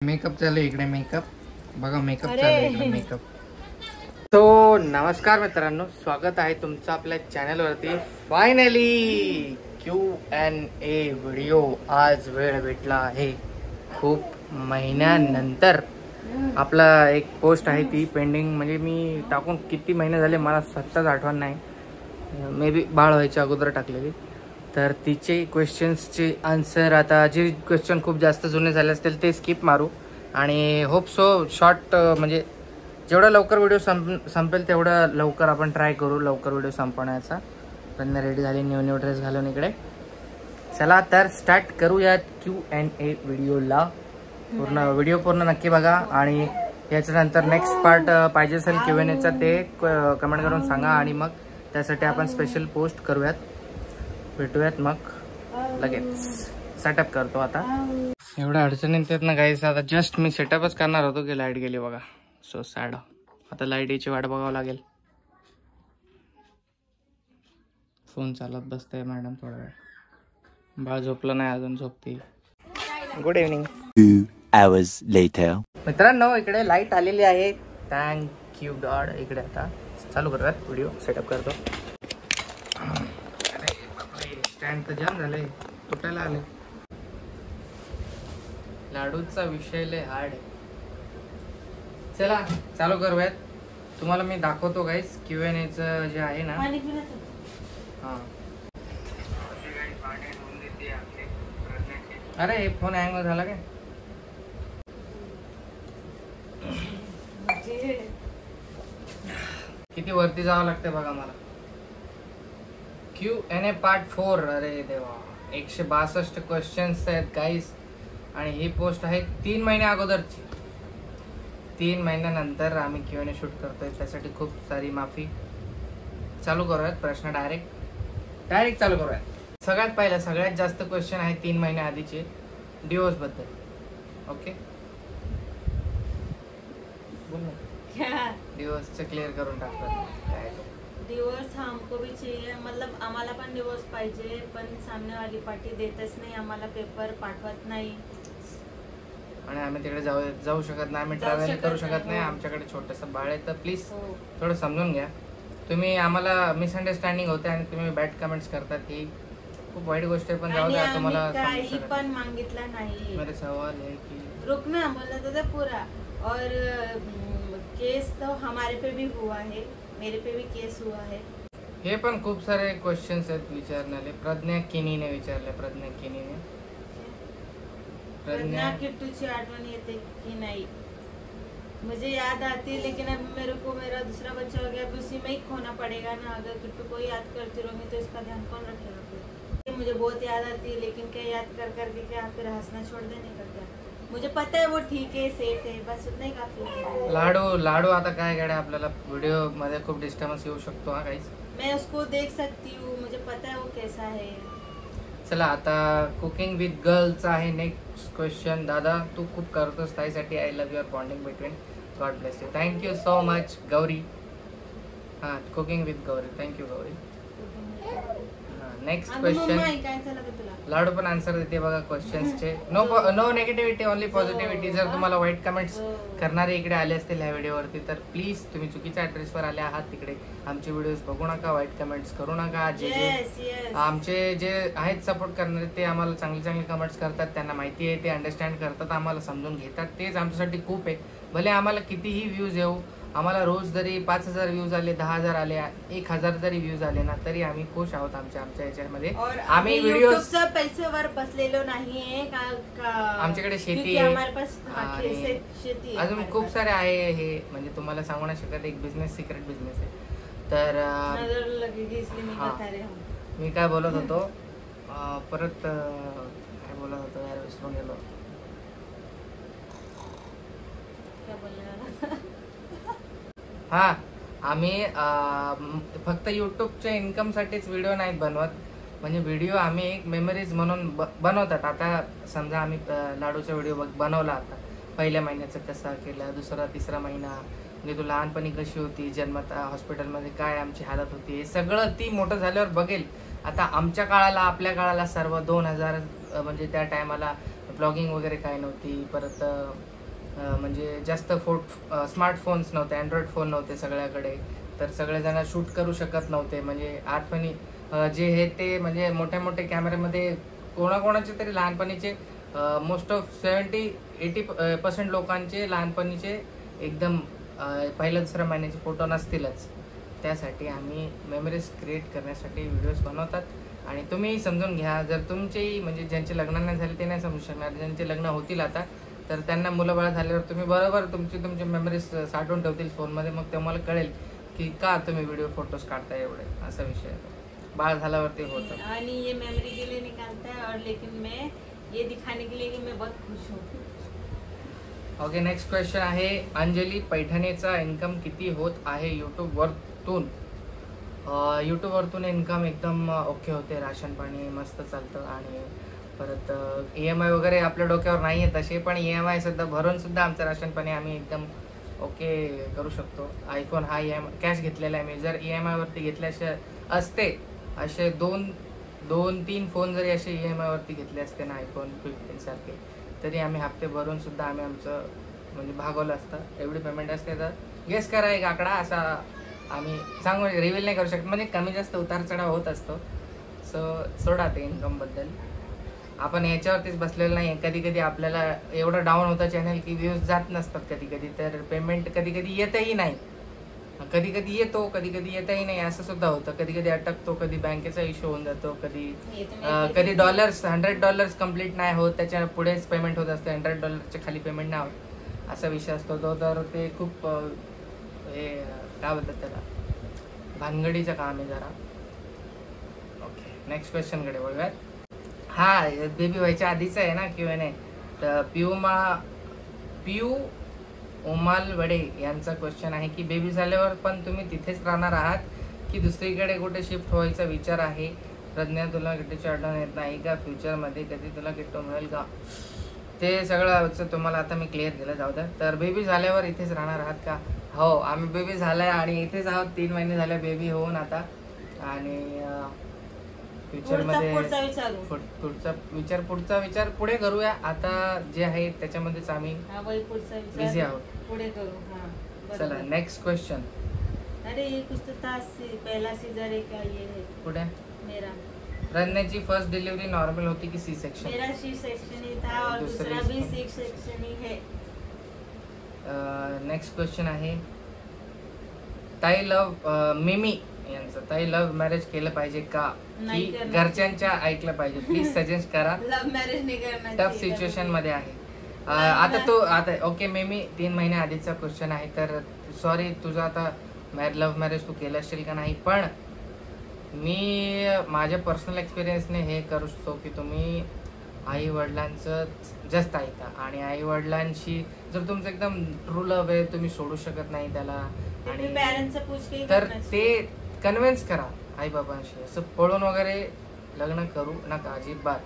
Makeup चालू इकडे, makeup बघा, मेकअप चालू इकडे, मेकअप. तो नमस्कार मित्रांनो, स्वागत आहे तुमचं आपल्या चॅनलवरती. Finally Q&A video. आज वेळ भेटला आहे खूप महिन्यानंतर. आपला एक पोस्ट आहे ती पेंडिंग, म्हणजे मी टाकून किती महिने झाले मला स्वतःच आठवण नाही, मे बी बाळ व्हायच्या अगोदर टाकलेली. तर तिचे क्वेश्चन्सचे आन्सर, आता जे क्वेश्चन खूप जास्त जुने झाले असतील ते स्किप मारू आणि होप सो शॉर्ट, म्हणजे जेवढा लवकर व्हिडिओ संपेल तेवढं लवकर आपण ट्राय करू लवकर व्हिडिओ संपवण्याचा. पण रेडी झाली न्यू ड्रेस घालून इकडे. चला तर स्टार्ट करूयात Q&A व्हिडिओला. व्हिडिओ पूर्ण नक्की बघा आणि याच्यानंतर नेक्स्ट पार्ट पाहिजे असेल Q&Aचा ते कमेंट करून सांगा आणि मग त्यासाठी आपण स्पेशल पोस्ट करूयात. भेटूयात मग लगेच. सेटअप करतो आता. एवढ्या अडचणीत येत ना गाईस. आता जस्ट मी सेटअपच करणार होतो की लाईट गेली बघा. So sad. आता लाईट याची वाट बघावं लागेल. फोन चालत बसते मॅडम थोडा वेळ. बाळ झोपलं नाही अजून, झोपते. Good evening. 2 hours later. मित्रांनो इकडे लाईट आलेली आहे, थँक यू गॉड. इकडे आता चालू करूयात व्हिडिओ. सेटअप करतो. स्टँड तर जाम झालंय, तुटायला आले. लाडूचा विषय लय हार्ड आहे. चला चालू करूयात. तुम्हाला मी दाखवतो गाईस Q&Aचं जे आहे ना. हा अरे फोन हँग झाला काय? किती वरती जावं लागतं बघा मला. Q&A part 4. अरे देवा, 162 क्वेश्चन्स आहेत गाईस. आणि ही पोस्ट आहे 3 महिन्या अगोदरची. 3 महिन्यानंतर आम्ही Q&A शूट करतोय, त्यासाठी खूप सारी माफी. चालू करूयात प्रश्न. डायरेक्ट चालू करूयात. सगळ्यात पहिला सगळ्यात जास्त क्वेश्चन आहे 3 महिन्या आधीचे, डिवोर्स बद्दल. ओके, डिवोर्सचं क्लिअर करून टाकतात. डिवोर्स हमको भी चाहिए, मतलब आम्हाला पण डिवोर्स पाहिजे, पण सामने वाली पार्टी देतच नाही आम्हाला, पेपर पाठवत नाही आणि आम्ही तिकडे जाऊ शकत नाही, आम्ही ट्रॅव्हल करू शकत नाही. आमच्याकडे छोटंसं बाळ आहे, तर प्लीज थोडं समजून घ्या. तुम्ही आम्हाला मिसअंडरस्टँडिंग होते आणि तुम्ही बॅड कमेंट्स करतात, ही खूप वाईट गोष्ट आहे. पण जाऊ द्या, तुम्हाला काही पण मागितलं नाही. मेरा सवाल है कि रुकना बोलना था पूरा. और केस तो हमारे पे भी हुआ है, मेरे पे भी केस हुआ है. हे पण खूप सारे क्वेश्चन्स आहेत विचारणारे. प्रज्ञा किनीने विचारले. प्रज्ञा किट्टूची आठवण येते की नहीं? मुझे याद आती है, लेकिन अब मेरे को मेरा दूसरा बच्चा हो गया, अब उसी में ही खोना पड़ेगा ना. अगर किट्टू को याद करती रहूंगी तो इसका ध्यान कौन रखेगा फिर? मुझे बहुत याद आती है, लेकिन क्या याद कर करके क्या फिर हंसना छोड़ देने का क्या? मुझे पता है वो ठीक है, सेफ है, बस उतना ही काफी है. लाडू आता काय गाड्या, आपल्याला व्हिडिओ मध्ये खूप डिस्टर्बन्स येऊ शकतो. हा गाईस, मैं उसको देख सकती हूँ, मुझे पता है वो कैसा है. चला आता कुकिंग विथ गर्ल्स आहे नेक्स्ट क्वेश्चन. दादा तू खूप करतोस त्यासाठी. I love your bonding between. God bless you. Thank you so much Gauri. हां, cooking with Gauri. Thank you Gauri. Next question. Ladoo पण आन्सर देते बघा क्वेश्चन्सचे. No negativity, only positivity. जर तुम्हाला वाईट कमेंट्स करणारे इकडे आले असतील ह्या व्हिडिओवरती, तर प्लीज तुम्ही चुकीच्या ऍड्रेसवर आले आहात. तिकडे आमचे व्हिडिओज बघू नका, वाईट कमेंट्स करू नका. आमचे जे आहेत सपोर्ट करणारे ते आम्हाला चांगले कमेंट्स करतात, त्यांना माहिती आहे, ते अंडरस्टँड करतात, आम्हाला समजून घेतात. तेच आमच्यासाठी खूप आहे. भले आम्हाला कितीही व्ह्यूज येऊ, आम्हाला रोज जरी 5000 व्ह्यूज आले, 10000 आले, 1000 जरी व्ह्यूज आले ना, तरी आम्ही खुश आहोत आमच्या याच्यामध्ये. आम्ही व्हिडिओ पैसेवर बसलेलो नाहीये, आमच्याकडे शेती आहे, अजून खूप सारे आहे. हे म्हणजे तुम्हाला सांगू नाही शकत, एक बिझनेस, सिक्रेट बिझनेस आहे. तर मी काय बोलत होतो, परत काय बोलत होतो यार, विसरून गेलो. हा, आम्ही फक्त युट्यूबच्या इन्कमसाठीच व्हिडिओ नाहीत बनवत. म्हणजे व्हिडिओ आम्ही एक मेमरीज म्हणून बनवतात. आता समजा आम्ही लाडूचा व्हिडिओ बनवला, आता पहिल्या महिन्याचं कसा केला, दुसरा तिसरा महिना, म्हणजे तू लहानपणी कशी होती, जन्मात हॉस्पिटलमध्ये काय आमची हालत होती, हे सगळं ती मोठं झाल्यावर बघेल. आता आमच्या काळाला, आपल्या काळाला सर्व 2000 म्हणजे त्या टायमाला ब्लॉगिंग वगैरे काय नव्हती. परत म्हणजे जास्त स्मार्टफोन्स नव्हते, अँड्रॉइड फोन नव्हते सगळ्याकडे, तर सगळेजण शूट करू शकत नव्हते. म्हणजे आठवणी जे हे ते म्हणजे मोठ्या मोठे कॅमेऱ्यामध्ये कोणाकोणाचे तरी लहानपणीचे मोस्ट ऑफ 70-80% लोकांचे लहानपणीचे एकदम पहिल्या दुसऱ्या महिन्याचे फोटो नसतीलच. त्यासाठी आम्ही मेमरीज क्रिएट करण्यासाठी व्हिडिओज बनवतात. आणि तुम्ही समजून घ्या, जर तुमचेही म्हणजे ज्यांचे लग्न नाही झाले ते नाही समजू शकणार, ज्यांचे लग्न होतील आता तर त्यांना मुलं-बाळ झाल्यावर तुम्ही बरोबर तुमचे मेमरीज साठवून ठेवतील फोनमध्ये. मग तुम्हाला कळेल की का तुम्ही व्हिडिओ फोटोज काढताय एवढे, असा विषय आहे. बाळ झाल्यावरती होतं. आणि ये मेमोरी के लिए निकालता है, और लेकिन मैं ये दिखाने के लिए कि मैं बहुत खुश हूँ. ओके, नेक्स्ट क्वेश्चन आहे अंजली पैठणेचा इन्कम किती होत आहे यूट्यूबवरतून? यूट्यूबवरतून इन्कम एकदम ओके होते, राशन पाणी मस्त चालतं. आणि परत EMI वगैरे आपल्या डोक्यावर नाही आहे तसे, पण EMI सुद्धा भरून सुद्धा आमचं राशन पाणी आम्ही एकदम ओके करू शकतो. आयफोन हा EMI कॅश घेतलेला आहे मी. जर EMI वरती घेतल्याशे असते असे 2-3 फोन जरी असे EMI वरती घेतले असते ना, आयफोन 15 सारखे, तरी आम्ही हप्ते भरून सुद्धा आम्ही आमचं म्हणजे भागवलं असतं. एवढी पेमेंट असते. तर गेस करा एक आकडा, असा आम्ही सांगू रिव्हील नाही करू शकत, म्हणजे कमी जास्त उतार चढाव होत असतो. सोडा ते इन्कमबद्दल. आपण याच्यावरतीच बसलेलं नाही. कधी कधी आपल्याला एवढं डाऊन होतं चॅनल की व्ह्यूज जात नसतात कधी कधी, तर पेमेंट कधी कधी येतही नाही. कधी कधी येतो, कधी कधी येतही नाही, असं सुद्धा होतं. कधी कधी अटकतो, कधी बँकेचा इश्यू होऊन जातो, कधी $100 कम्प्लीट नाही होत, त्याच्या पुढेच पेमेंट होत असते. $100 खाली पेमेंट नाही होत, असा विषय असतो तो. तर ते खूप हे काय बोलतात त्याला, भानगडीचं काम आहे जरा. ओके, नेक्स्ट क्वेश्चनकडे बघूयात. हा बेबी व्हायच्या आधीचा आहे ना किंवा नाही. तर पियू उमालवडे यांचा क्वेश्चन आहे की बेबी झाल्यावर पण तुम्ही तिथेच राहणार आहात की दुसरीकडे कुठे शिफ्ट व्हायचा विचार आहे? प्रज्ञा, तुला किट्टूची आठवण येत नाही का फ्युचरमध्ये? कधी तुला किट्टू मिळेल का? ते सगळं तुम्हाला आता मी क्लिअर केलं, जाऊ द्या. तर बेबी झाल्यावर इथेच राहणार आहात का? हो, आम्ही बेबी झालाय आणि इथेच आहोत. 3 महिने झाले बेबी होऊन आता. आणि फ्युचरमध्ये पुढचा विचार पुढे करूया. आता जे आहे त्याच्यामध्येच आम्ही बिझी आहोत. पुढे करू. चला नेक्स्ट क्वेश्चन. अरे ये कुछ तो था, पहला सीजर है क्या? ये है पुढे. मेरा प्रज्ञाची फर्स्ट डिलिव्हरी नॉर्मल होती की सी सेक्शन? मेरा सी सेक्शन ही था और दूसरा भी सी सेक्शन ही है. नेक्स्ट क्वेश्चन आहे ताई मिमी यांचं. ताई लव्ह मॅरेज केलं पाहिजे का की घरच्यांच्या ऐकलं पाहिजे? प्लीज सजेस्ट करा. लव्ह मॅरेज नाही करणार, टफ सिच्युएशन मध्ये आहे आता. ओके मिमी, 3 महिन्या आधीचा क्वेश्चन आहे, तर सॉरी तुझं आता लव्ह मॅरेज तू केलं असेल का नाही. पण मी माझ्या पर्सनल एक्सपिरियन्सने हे करू शकतो की तुम्ही आई वडिलांचं जास्त ऐका. आणि आई वडिलांशी जर तुमचं एकदम ट्रू लव्ह आहे, तुम्ही सोडू शकत नाही त्याला, आणि तर ते कन्व्हिन्स करा आई बाबांशी. असं पळून वगैरे लग्न करू नका अजिबात.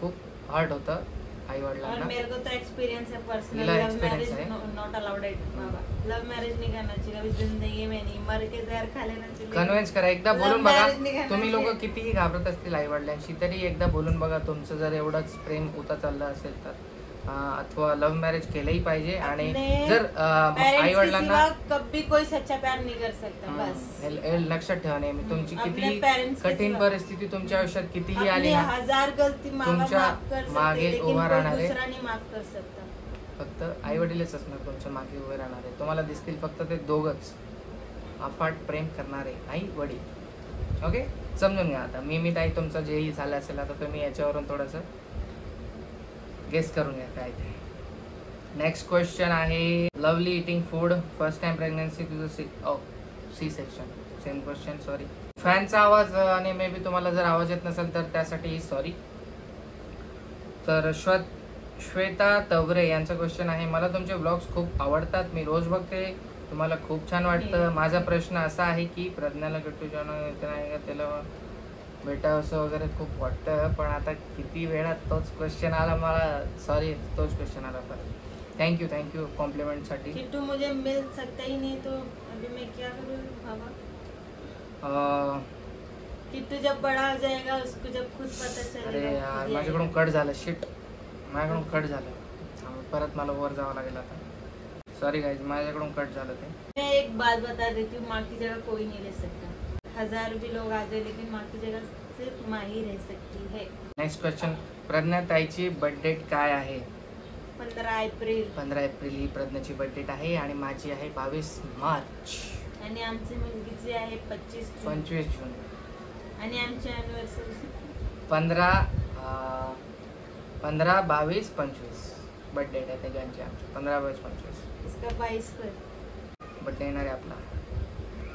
खूप हार्ड होतं आई वडिलांना. मेरे को तो एक्सपीरियंस है personal. Love marriage not allowed है बाबा. लव मैरिज नहीं करना चाहिए कभी जिंदगी में. नहीं मर के जहर खा लेना चाहिए. कन्व्हिन्स करा, एकदा बोलून बघा. तुम्ही लोक कितीही घाबरत असतील आई वडिलांशी, तरी एकदा बोलून बघा. तुमचं जर एवढंच प्रेम उता चाललं असेल तर अथवा लव्ह मॅरेज केलंही पाहिजे. आणि जर आई वडिलांना कभी कोई सच्चा प्यार नहीं कर सकता. बस लक्षात ठेवा नेहमी. तुमची किती कठीण परिस्थिती तुमच्या आयुष्यात कितीही आली ना, 1000 गलती तुमच्या मागे उभा राहणारे माफ कर सकता. फक्त आई वडीलच असणार तुमच्या मागे उभे राहणारे. तुम्हाला दिसतील फक्त ते दोघच, अफाट प्रेम करणारे आई वडील. ओके, समजून घ्या. आता मी ताई तुमचं जेही झालं असेल आता तुम्ही याच्यावरून थोडंसं गेस करून घ्या काय ते. नेक्स्ट क्वेश्चन आहे lovely eating food, first time pregnancy, तुझं C section. Same question, sorry. फॅनचा आवाज आणि मे बी तुम्हाला जर आवाज येत नसेल तर त्यासाठी सॉरी. तर श्वेता तवरे यांचा क्वेश्चन आहे मला तुमचे ब्लॉग्स खूप आवडतात, मी रोज बघते, तुम्हाला खूप छान वाटतं. माझा प्रश्न असा आहे की प्रज्ञाला किट्टू नाही का त्याला बेटा असं वगैरे खूप वाटतं, पण आता किती वेळात तोच क्वेश्चन आला मला. सॉरी, तोच क्वेश्चन आला. पर थँक्यू कॉम्प्लिमेंट साठी. किट्टू मुझे मिल सकता ही नहीं तो अभी मैं क्या करूं बाबा? किट्टू जब बड़ा हो जाएगा उसको जब खुद पता चलेगा. अरे यार माझ्याकडून कट झालं. शिट, माझ्याकडून कट झालं. परत मला वर जावं लागेल आता. सॉरी गाइज, माझ्याकडून कट झालं ते. मैं एक बात बता देती हूँ, माँ की जगह कोई नहीं रह सकता. 1000 भी लोग आ जाए लेकिन माँ की जगह सिर्फ माँ ही रह सकती है. नेक्स्ट क्वेश्चन, प्रज्ञा ताईची बर्थ डेट काय आहे? 15 एप्रिल. 15 एप्रिल ही प्रज्ञाची बर्थ डेट आहे आणि माझी आहे 22 मार्च. आणि आमची मुलगीची आहे 25 जून. आणि आमची अॅनिव्हर्सरी 15, 22, 25 बर्थ डेट आहे त्याची. आमची 15, 22, 25. इसका 22 पर बर्थडे येणार आहे आपला.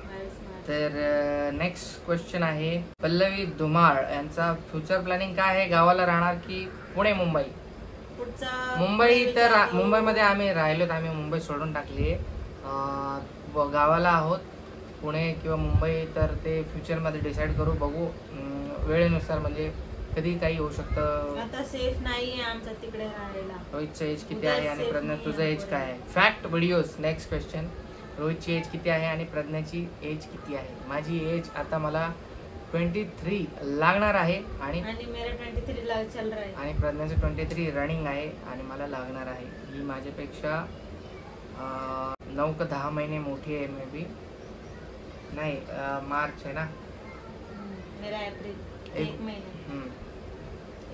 22 मार्च. तर नेक्स्ट क्वेश्चन आहे, पल्लवी धुमाळ यांचा फ्युचर प्लॅनिंग काय आहे? गावाला राहणार की पुणे मुंबई? पुढचा मुंबई. तर मुंबईमध्ये आम्ही राहिलोत, आम्ही मुंबई सोडून टाकली. गावाला आहोत. पुणे किंवा मुंबई तर ते फ्युचरमध्ये डिसाईड करू, बघू वेळेनुसार. म्हणजे कधी काही होऊ शकतं. आता सेफ नाही आहे आमचा तिकडे राहायला. रोहितचं एज किती आहे आणि प्रज्ञा तुझं एज काय आहे? Fact videos. नेक्स्ट क्वेश्चन, रोहितची एज किती आहे आणि प्रज्ञाची एज किती आहे? माझी एज आता मला 23 लागणार आहे आणि मेरा 23 चल रहा है आणि प्रज्ञाचं 23 रनिंग आहे आणि मला लागणार आहे. ही माझ्यापेक्षा 9 का 10 महिने मोठी आहे. मे बी नाही, मार्च आहे ना. मेरा एप्रिल. एक महिना.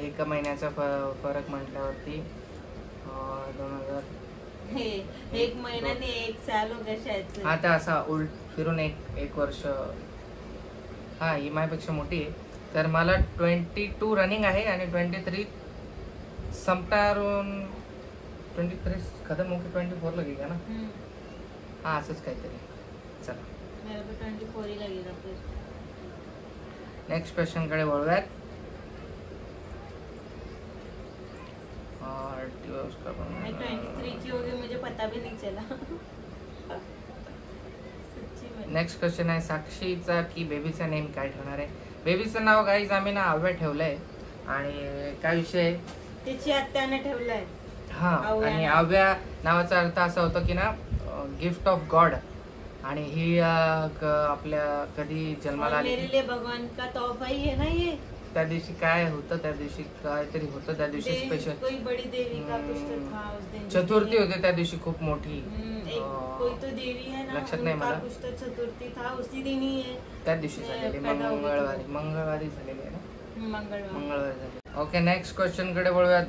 एक महिन्याचा फरक म्हटल्यावरती 2000. एक महिना नाही, 1 साल हो गया शायद. आता असा उलट फिरून एक वर्ष. हा, ही माझ्यापेक्षा मोठी आहे. तर मला 22 रनिंग आहे आणि 23 संपतारून 23 खतम होके 24 लगेगा ना. हा, असंच काहीतरी. चला, मेरा भी 24 ही लगेगा फिर. नेक्स्ट क्वेश्चन कडे वळूयात. मैं 23 की होगी, मुझे पता भी नहीं चला. नेक्स्ट क्वेश्चन आहे, साक्षीचा की बेबीचा नेम काय ठेवणार आहे? बेबीचं नाव गाईज आम्ही ना आव्या ठेवलंय. आणि काय विषय, त्याची आत्याने ठेवलंय. हा, आणि आव्या नावाचा अर्थ असा होतो की ना गिफ्ट ऑफ गॉड. आणि ही आपल्या कधी जन्माला आली, मेरे लिए भगवान का तोहफा ही है ना ये. त्या दिवशी काय होतं, त्या दिवशी काहीतरी होतं. त्या दिवशी स्पेशल कोई बड़ी देवी का कुछ तो था उस दिन. चतुर्थी होते त्या दिवशी खूप मोठी. कोई तो देवी है ना, लक्षात नाही मला. कुछ तो चतुर्थी था उसी दिन ही है. त्या दिवशी झालेली. मंगळवारी झालेली आहे ना. मंगळवारी झाली. ओके, नेक्स्ट क्वेश्चन कडे वळूयात.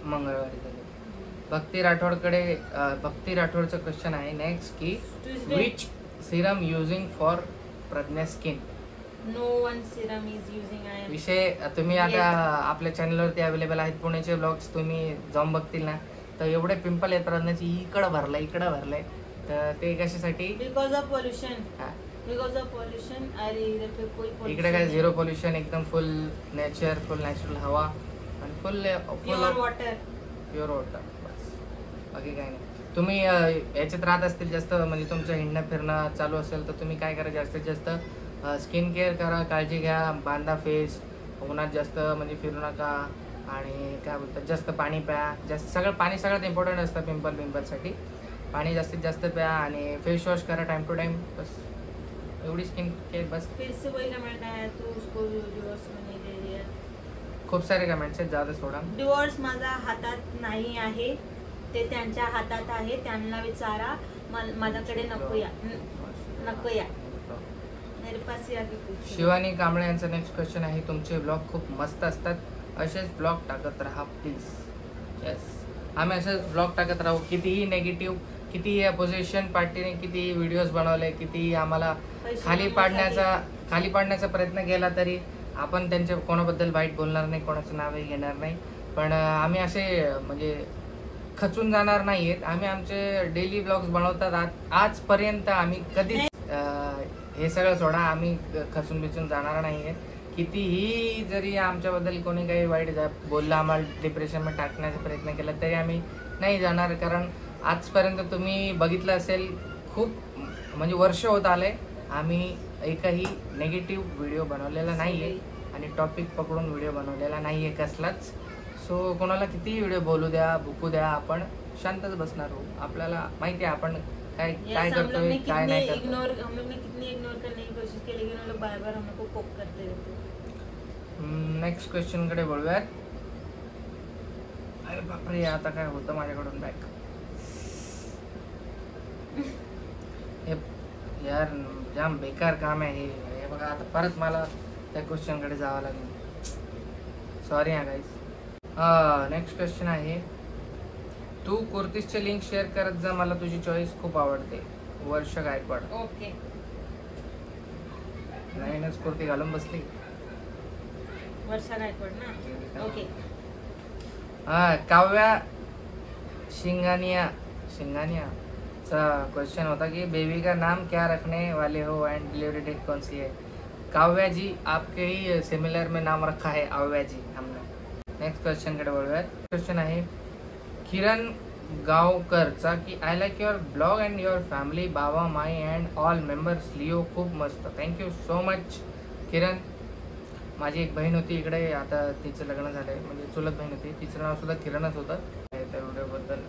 मंगळवारी झाली. भक्ती राठोडचं क्वेश्चन आहे नेक्स्ट की which serum using for Pragya skin? No one serum is using. विषय तुम्ही आता आपल्या चॅनलवरती अवेलेबल आहेत पुणेचे ब्लॉग्स. तुम्ही जाऊन बघतील ना, तर एवढे पिंपल आहेत प्रज्ञाची, इकडं भरलंय. तर ते कशासाठी? Because of pollution. अरे इकडे काय झिरो पोल्युशन, एकदम फुल नेचर, फुल नॅचरल हवा आणि फुल प्युअर वॉटर. बस, बाकी काय नाही. तुम्ही याच्यात राहत असतील जास्त, म्हणजे तुमचं हिंडणं फिरणं चालू असेल तर तुम्ही काय करा, जास्तीत जास्त स्किन केअर करा, काळजी घ्या, बांधा फेस, उन्हात जास्त म्हणजे फिरू नका. आणि काय बोलतात, जास्त पाणी प्या. सगळं पाणी सगळ्यात इम्पॉर्टंट असतं पिंपलसाठी. पाणी जास्तीत जास्त प्या आणि फेस वॉश करा टाइम टू टाइम. बस एवढी स्किन केअर. बस खूप सारे कमेंट्स आहेत, जाऊ सोडा. डिवोर्स माझ्या हातात नाही आहे, ते त्यांच्या हातात आहे. त्यांना विचारा, माझ्याकडे नको या. शिवानी कांबळे यांचा नेक्स्ट क्वेश्चन आहे, तुमचे ब्लॉग खूप मस्त असतात, असेच ब्लॉग टाकत राहा प्लीज. येस, आम्ही असेच ब्लॉग टाकत राहू. कितीही नेगेटिव्ह, कितीही अपोजिशन पार्टीने कितीही व्हिडिओज बनवले, कितीही आम्हाला खाली पाडण्याचा प्रयत्न केला, तरी आपण त्यांच्या कोणाबद्दल वाईट बोलणार नाही, कोणाचं नावही घेणार नाही. पण आम्ही असे म्हणजे खचून जाणार नाहीयेत. आम्ही आमचे डेली ब्लॉग्स बनवतात. आजपर्यंत आम्ही कधीच हे सगळं सोडा, आम्ही खचून बिचून जाणार नाहीये. कितीही जरी आमच्याबद्दल कोणी काही वाईट बोललं, आम्हाला डिप्रेशनमध्ये टाकण्याचा प्रयत्न केला, तरी आम्ही नाही जाणार. कारण आजपर्यंत तुम्ही बघितलं असेल, खूप म्हणजे वर्ष होत आले आम्ही एकही नेगेटिव्ह व्हिडिओ बनवलेला नाहीये आणि टॉपिक पकडून व्हिडिओ बनवलेला नाहीये कसलाच. सो कोणाला कितीही व्हिडिओ बोलू द्या, भुकू द्या, आपण शांतच बसणार आहोत. आपल्याला माहिती आहे आपण काय करतोय, काय नाही करतोय. हम लोग ने कितनी इग्नोर करने की कोशिश की, लेकिन वो लोग बार बार हम लोग को पोक करते रहते. नेक्स्ट क्वेश्चन कडे बोलूयात. अरे बापरे, आता काय होतं माझ्याकडून बॅक. हे यार जाम बेकार काम आहे हे बघा. आता परत मला त्या क्वेश्चन कडे जावं लागेल. सॉरी हा गाईस. नेक्स्ट क्वेश्चन आहे, तू कुर्तीसचे लिंक शेअर करत जा, मला तुझी चॉईस खूप आवडते. वर्ष गायकवाड. ओके. नवीनच कुर्ती घालून बसली. वर्षा गायकवाड ना. ओके. काव्या शिंगानिया चा क्वेश्चन होता कि बेबी का नाम क्या रखने वाले हो एंड डिलीवरी डेट कौन सी है. काव्या जी, आपके ही सिमिलर में नाम रखा है आव्या जी हमने. नेक्स्ट क्वेश्चन कडे वळूयात. क्वेश्चन आहे किरण गावकरचा की I like your blog and your family, बाबा माई अँड ऑल मेंबर्स, लिओ खूप मस्त. थँक्यू सो मच किरण. माझी एक बहीण होती इकडे, आता तिचं लग्न झालंय, म्हणजे चुलत बहीण होती, तिचं नाव सुद्धा किरणच होतं. त्या व्हिडिओबद्दल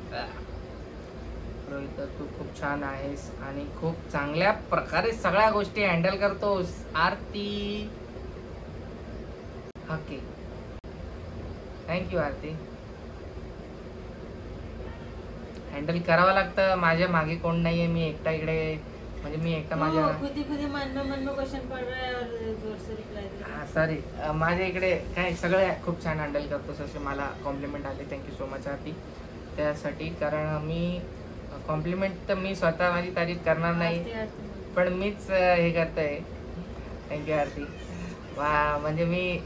रोहित, तू खूप छान आहेस आणि खूप चांगल्या प्रकारे सगळ्या गोष्टी हँडल करतोस. आरती हाके, थँक्यू आरती. हँडल करावं लागतं, माझ्या मागे कोण नाहीये, मी एकटा इकडे, म्हणजे मी एकटा माझ्या खुदी मन में क्वेश्चन पढ़ रहा है और जोर से रिप्लाई दे रहा है. सॉरी, माझ्या इकडे काय सगळे खूप छान हँडल करतोस असे मला कॉम्प्लिमेंट आले. थँक्यू सो मच आरती त्यासाठी. कारण मी कॉम्प्लिमेंट तर मी स्वतः माझी तारीफ करणार नाही, पण मीच हे करतोय. थँक्यू आरती. म्हणजे मी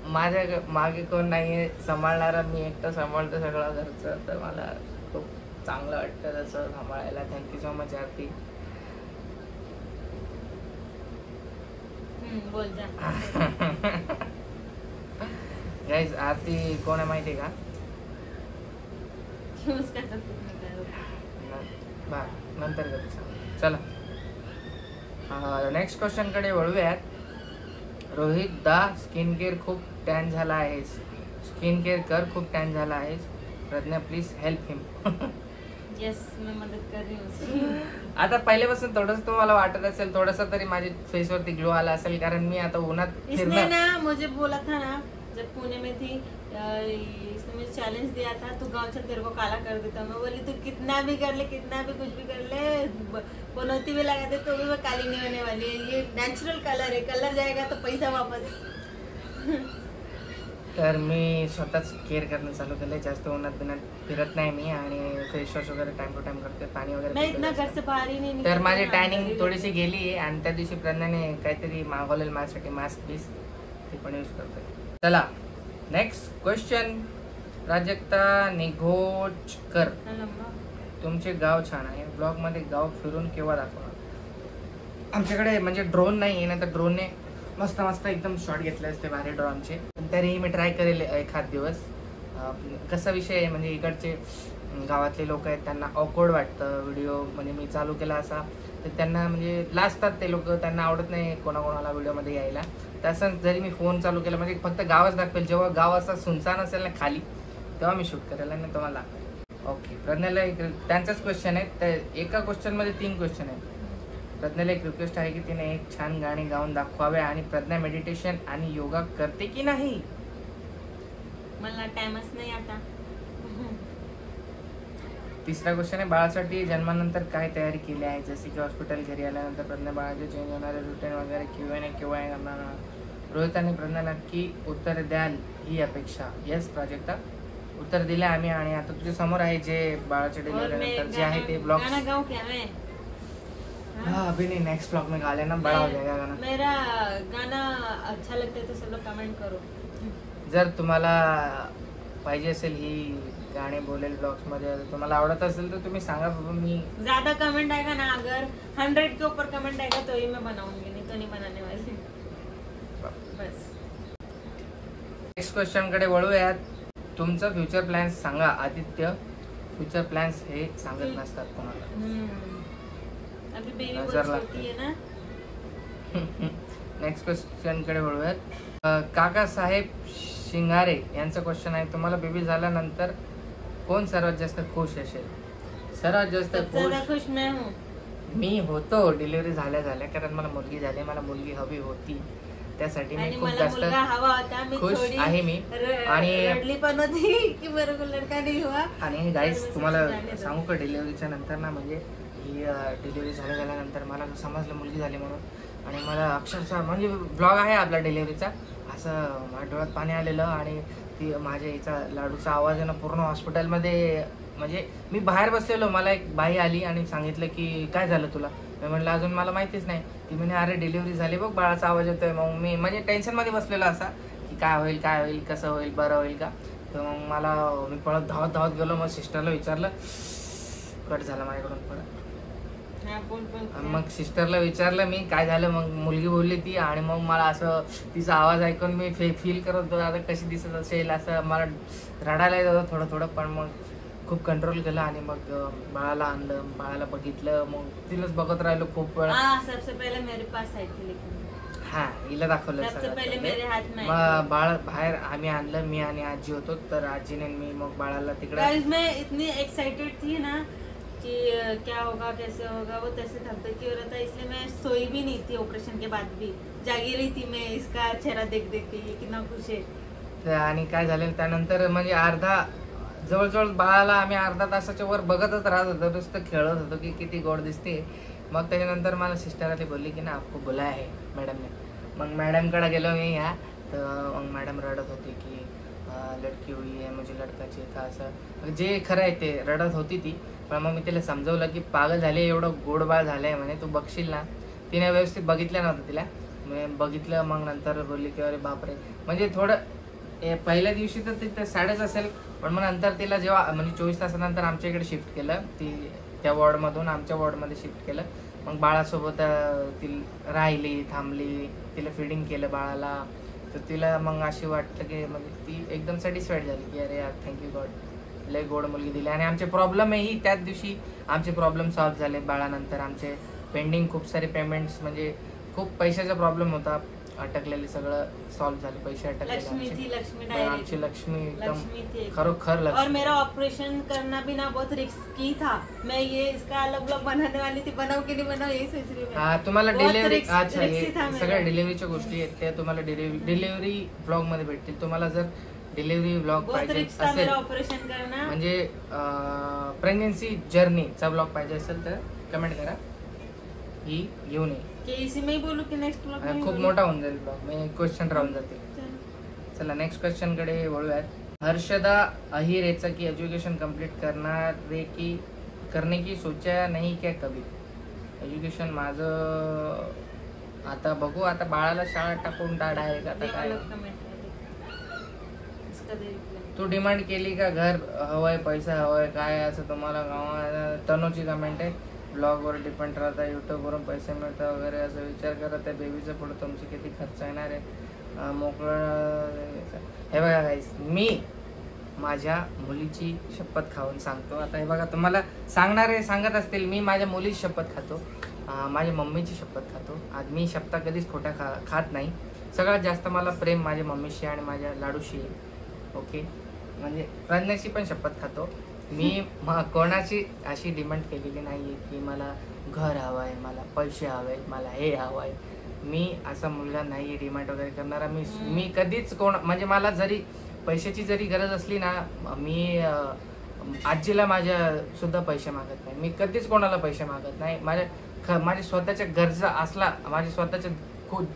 माझ्या मागे कोण नाहीये सांभाळणारा, मी एकटं सांभाळतो सगळं घरचं, तर मला खूप चांगलं वाटतं तसं सांभाळायला. थँक्यू सो मच आरती. बोल जा. गाइस, आरती कोण आहे माहिती का? नंतर चला नेक्स्ट क्वेश्चन कडे वळूयात. रोहित दा, स्किन केअर खूप टॅन झाला आहेस, स्किन केअर कर, खूप टॅन झाला आहेस. Pragya please help him. Yes, मैं मदद कर रही हूँ. आता पहिल्यापासून थोडंसं तुम्हाला वाटत असेल, थोडंसं तरी माझ्या फेसवरती ग्लो आला असेल, कारण मी आता उन्हात इसने ना मुझे बोला था ना, जब पुणे में थी, इसने मुझे चैलेंज दिया था, तू गाँव से तेरे को काला कर देता. मैं बोली तू कितना भी कर ले, कितना भी कुछ भी कर ले, पनौती भी लगा दे तो भी मैं काली नहीं होने वाली है. ये नेचुरल कलर है, कलर जाएगा तो पैसा वापस. तर मी स्वतःच केअर करणं चालू केलंय. जास्त उन्हात बिनात फिरत नाही मी, आणि फेस वॉश वगैरे टाइम टू टाइम करते, पाणी वगैरे इतना घर से बाहर ही नहीं. तर माझी टॅनिंग थोडीशी गेली, आणि त्या दिवशी प्रज्ञाने काहीतरी मागवलेलं माझ्यासाठी मास्क पीस, ते पण यूज करतोय. चला नेक्स्ट क्वेश्चन. प्राजक्ता निघोजकर, तुमचे गाव छान आहे, ब्लॉग मध्ये गाव फिरून केव्हा दाखवणार? आमच्याकडे म्हणजे ड्रोन नाही, नाही तर ड्रोनने मस्त मस्त एकदम शॉट घेतले असते भारी ड्रोनचे. पण तरीही मी ट्राय करेल एखाद दिवस. कसा विषय आहे, म्हणजे इकडचे गावातले लोक आहेत, त्यांना ऑकवर्ड वाटतं व्हिडिओ, म्हणजे मी चालू केला असा तर त्यांना म्हणजे लाजतात ते लोक, त्यांना आवडत नाही कोणाकोणाला व्हिडिओमध्ये यायला. तसं जरी मी फोन चालू केला, म्हणजे फक्त गावच दाखवेल, जेव्हा गाव असा सुनसान असेल ना खाली, तेव्हा मी शूट करेल आणि तुम्हाला दाखवेल. ओके. प्रज्ञाला एक त्यांचाच क्वेश्चन आहे, तर एका क्वेश्चनमध्ये 3 क्वेश्चन आहेत. प्रज्ञाला एक रिक्वेस्ट आहे की तिने एक छान गाणी गाऊन दाखवावे, आणि प्रज्ञा मेडिटेशन आणि योगा करते की नाही? मला टाइमच नाही आता. तिसरा क्वेश्चन आहे, बाळासाठी जन्मानंतर काय तयारी केली आहे, जसे की हॉस्पिटल, घरी आल्यानंतर प्रज्ञा बाळाचे चेंज होणारे रुटीन वगैरे केव्हा करणार? रोहित आणि प्रज्ञा नक्की उत्तर द्याल ही अपेक्षा. येस प्राजक्ता, उत्तर दिले आम्ही, आणि आता तुझ्या समोर आहे जे बाळाच्या डिलिव्हरी नंतर जे आहे ते ब्लॉग. गाना गाऊं क्या मैं? हाँ अभी नहीं, नेक्स्ट ब्लॉग में गा लेना, बड़ा हो जाएगा गाना. मेरा गाना अच्छा लगता है तो सब लोग कमेंट करो. जर तुम्हाला पाहिजे असेल ही गाणे बोलेल ब्लॉग्स मध्ये, तुम्हाला आवडत असेल तर तुम्ही सांगा बाबा. मी ज्यादा कमेंट आएगा ना, अगर 100 के ऊपर कमेंट आएगा तो ही मैं बनाऊंगी, नहीं तो नहीं बनाने वाली. बस. नेक्स्ट क्वेश्चन कडे वळूयात. तुमचं फ्युचर प्लॅन्स सांगा. आदित्य, फ्युचर प्लॅन्स हे सांगत नसतात कोणाला. अभी बेबी बहुत छोटी है ना. नेक्स्ट क्वेश्चन कडे वळूयात. काका साहेब शिंगारे यांचा क्वेश्चन आहे, तुम्हाला बेबी झाल्यानंतर कोण सर्वात जास्त खुश असेल? सर्वात जास्त खुश मैं हूँ. मी होतो डिलिव्हरी झाल्या, कारण मला मुलगी झाली, मला मुलगी हवी होती, त्यासाठी मी आणि खूप मला मुलगा जास्त हवा होता. मी खुश थोडी आहे मी. आणि रडली पण होती की मेरे को लड़का नहीं हुआ. आणि गाईस तुम्हाला जाने दो. सांगू का, डिलिव्हरीच्या नंतर ना म्हणजे ही डिलिव्हरी झाल्यानंतर मला समजलं मुलगी झाली म्हणून. आणि मला अक्षरशः म्हणजे ब्लॉग आहे आपला डिलिव्हरीचा, असं माझ्या डोळ्यात पाणी आलेलं. आणि ती माझ्या हिचा लाडूचा आवाज आहे ना पूर्ण हॉस्पिटलमध्ये, म्हणजे मी बाहेर बसलेलो, मला एक बाई आली आणि सांगितलं की काय झालं तुला. मी म्हणलं अजून मला माहितीच नाही. ती म्हणे अरे डिलिव्हरी झाली बघ, बाळाचा आवाज येतोय. मग मी म्हणजे टेन्शनमध्ये बसलेलो असा की काय होईल कसं होईल, बरं होईल का. तर मग मी पळत धावत गेलो. मग सिस्टरला विचारलं, कट झाला माझ्याकडून परत. मग सिस्टरला विचारलं मी काय झालं. मग मुलगी बोलली ती. आणि मग मला असं तिचा आवाज ऐकून मी फील करत होतो आता कशी दिसत असेल, असं मला रडायला येत होतं थोडं. पण मग खूप कंट्रोल केलं. आणि मग बाळाला आणलं, बाळाला बघितलं. मग तिलाच बघत राहिलो खूप वेळा. सबसे पहिले मेरे पास आई थी, लेकिन हा हिला दाखवलं मग बाळ बाहेर आम्ही आणलं, मी आणि आजी होतो. तर आजीने मी मग बाळाला तिकडे. मैं इतनी एक्साइटेड थी ना कि क्या होगा कैसे होगा, वो तैसे धक-धकी हो रहा था. इसलिए मैं सोई भी नहीं थी. ऑपरेशन के बाद भी जागी रही थी मैं, इसका चेहरा देख के ये कितना खुश है. आणि काय झालं त्यानंतर म्हणजे जवळजवळ बाळाला आम्ही अर्धा तासाच्या वर बघतच राहत होतो, नुसतं खेळत होतो की किती गोड दिसते. मग त्याच्यानंतर मला सिस्टर आली, बोलली की ना आपको बुलाया आहे मॅडमने. मग मॅडमकडे गेलो मी ह्या. तर मग मॅडम रडत होती की लडकी हुई आहे, मुझे लडका चाहिए था, असं जे खरं आहे ते रडत होती ती. पण मग मी तिला समजवलं की पागल झाले, एवढं गोड बाळ झालंय म्हणे, तू बघशील ना. तिने व्यवस्थित बघितलं नव्हतं तिला. मी बघितलं. मग नंतर बोलली की अरे बापरे, म्हणजे थोडं पहिल्या दिवशी तर तिथं सॅडच असेल. पण मग नंतर तिला जेव्हा म्हणजे 24 तासानंतर आमच्या इकडे शिफ्ट केलं, ती त्या वॉर्डमधून आमच्या वॉर्डमध्ये शिफ्ट केलं. मग बाळासोबत ती राहिली, थांबली, तिला फिडिंग केलं बाळाला. तर तिला मग अशी वाटतं की म्हणजे ती एकदम सॅटिस्फाईड झाली की अरे यार थँक्यू गॉड, लय गोड मुलगी दिली. आणि आमचे प्रॉब्लेमही त्याच दिवशी आमचे प्रॉब्लेम सॉल्व्ह झाले. बाळानंतर आमचे पेंडिंग खूप सारे पेमेंट्स, म्हणजे खूप पैशाचा प्रॉब्लेम होता, अटकलेले सगळं सॉल्व्ह झाले. पैसे अटकलेले आमची लक्ष्मी एकदम खरोखर लक्ष्मी. और मेरा ऑपरेशन करना भी ना बहुत रिस्की था. मैं ये इसका अलग ब्लॉग बनाने वाली थी, बनाऊ की नहीं बनाऊ यही सोच रही हूँ. तुम्हाला डिलिव्हरी, अच्छा हे सगळ्या डिलिव्हरीच्या गोष्टी आहेत त्या तुम्हाला डिलिव्हरी ब्लॉग मध्ये भेटतील. तुम्हाला जर डिलिव्हरी ब्लॉग पाहिजे असेल, ऑपरेशन करना म्हणजे प्रेग्नन्सी जर्नीचा ब्लॉग पाहिजे असेल तर कमेंट करा, ही घेऊन ये. इसी में ही बोलू की नेक्स्ट ब्लॉग खूप मोठा होऊन जाईल ब्लॉग, मी क्वेश्चन राहून जाते. चला नेक्स्ट क्वेश्चन कडे वळूयात. हर्षदा अहिरेचा की एज्युकेशन कंप्लीट करने की सोचा नहीं क्या कभी. एज्युकेशन माझं आता बघू, आता बाळाला शाळा टाकून डायरेक्ट आता काय. तू डिमांड केली का घर हवंय, पैसा हवंय काय असं तुम्हाला गावात. तनूची कमेंट आहे, ब्लॉगवर डिपेंड राहता, युट्यूबवरून पैसे मिळतात वगैरे असं विचार करत आहे. बेबीचं पुढे तुमचे किती खर्च येणार आहे, मोकळं. हे बघा गाईस, मी माझ्या मुलीची शपथ खाऊन सांगतो. आता हे बघा, तुम्हाला सांगणारे सांगत असतील, मी माझ्या मुलीची शपथ खातो, माझ्या मम्मीची शपथ खातो. आज मी शपथा कधीच खोट्या खात नाही. सगळ्यात जास्त मला प्रेम माझ्या मम्मीशी आणि माझ्या लाडूशी आहे. ओके, म्हणजे प्रज्ञाची पण शपथ खातो मी. कोणाची अशी डिमांड केलेली नाहीये की मला घर हवं आहे, मला पैसे हवे, मला हे हवं आहे. मी असा मुलगा नाहीये डिमांड वगैरे करणारा. मी कधीच म्हणजे मला जरी पैशाची जरी गरज असली ना, मी आजीला माझ्या सुद्धा पैसे मागत नाही. मी कधीच कोणाला पैसे मागत नाही. माझ्या स्वतःच्या गरजा असला, माझ्या स्वतःच्या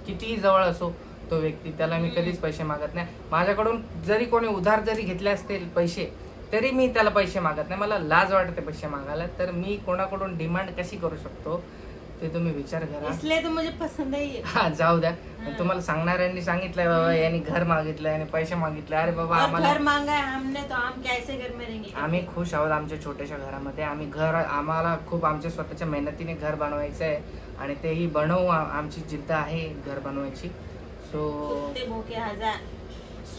कितीही जवळ असो तो व्यक्ती, त्याला मी कधीच पैसे मागत नाही. माझ्याकडून जरी कोणी उधार जरी घेतले असतील पैसे, तरी मी त्याला पैसे मागत नाही. मला लाज वाटते पैसे मागायला. तर मी कोणाकडून डिमांड कशी करू शकतो ते तुम्ही विचार करा. इसलिए तो मुझे पसंद आहे. हा जाऊ द्या, तुम्हाला सांगणाऱ्यांनी सांगितलंय बाबा यांनी घर मागितलं आणि पैसे मागितले. अरे बाबा आम्हाला घर मांगा है हमने, तो हम कैसे घर में रहेंगे. आम्ही खुश आहोत आमच्या छोट्याशा घरामध्ये. आम्हाला खूप आमच्या स्वतःच्या मेहनतीने घर बनवायचं आहे आणि तेही बनवू. आमची जिद्द आहे घर बनवायची. सो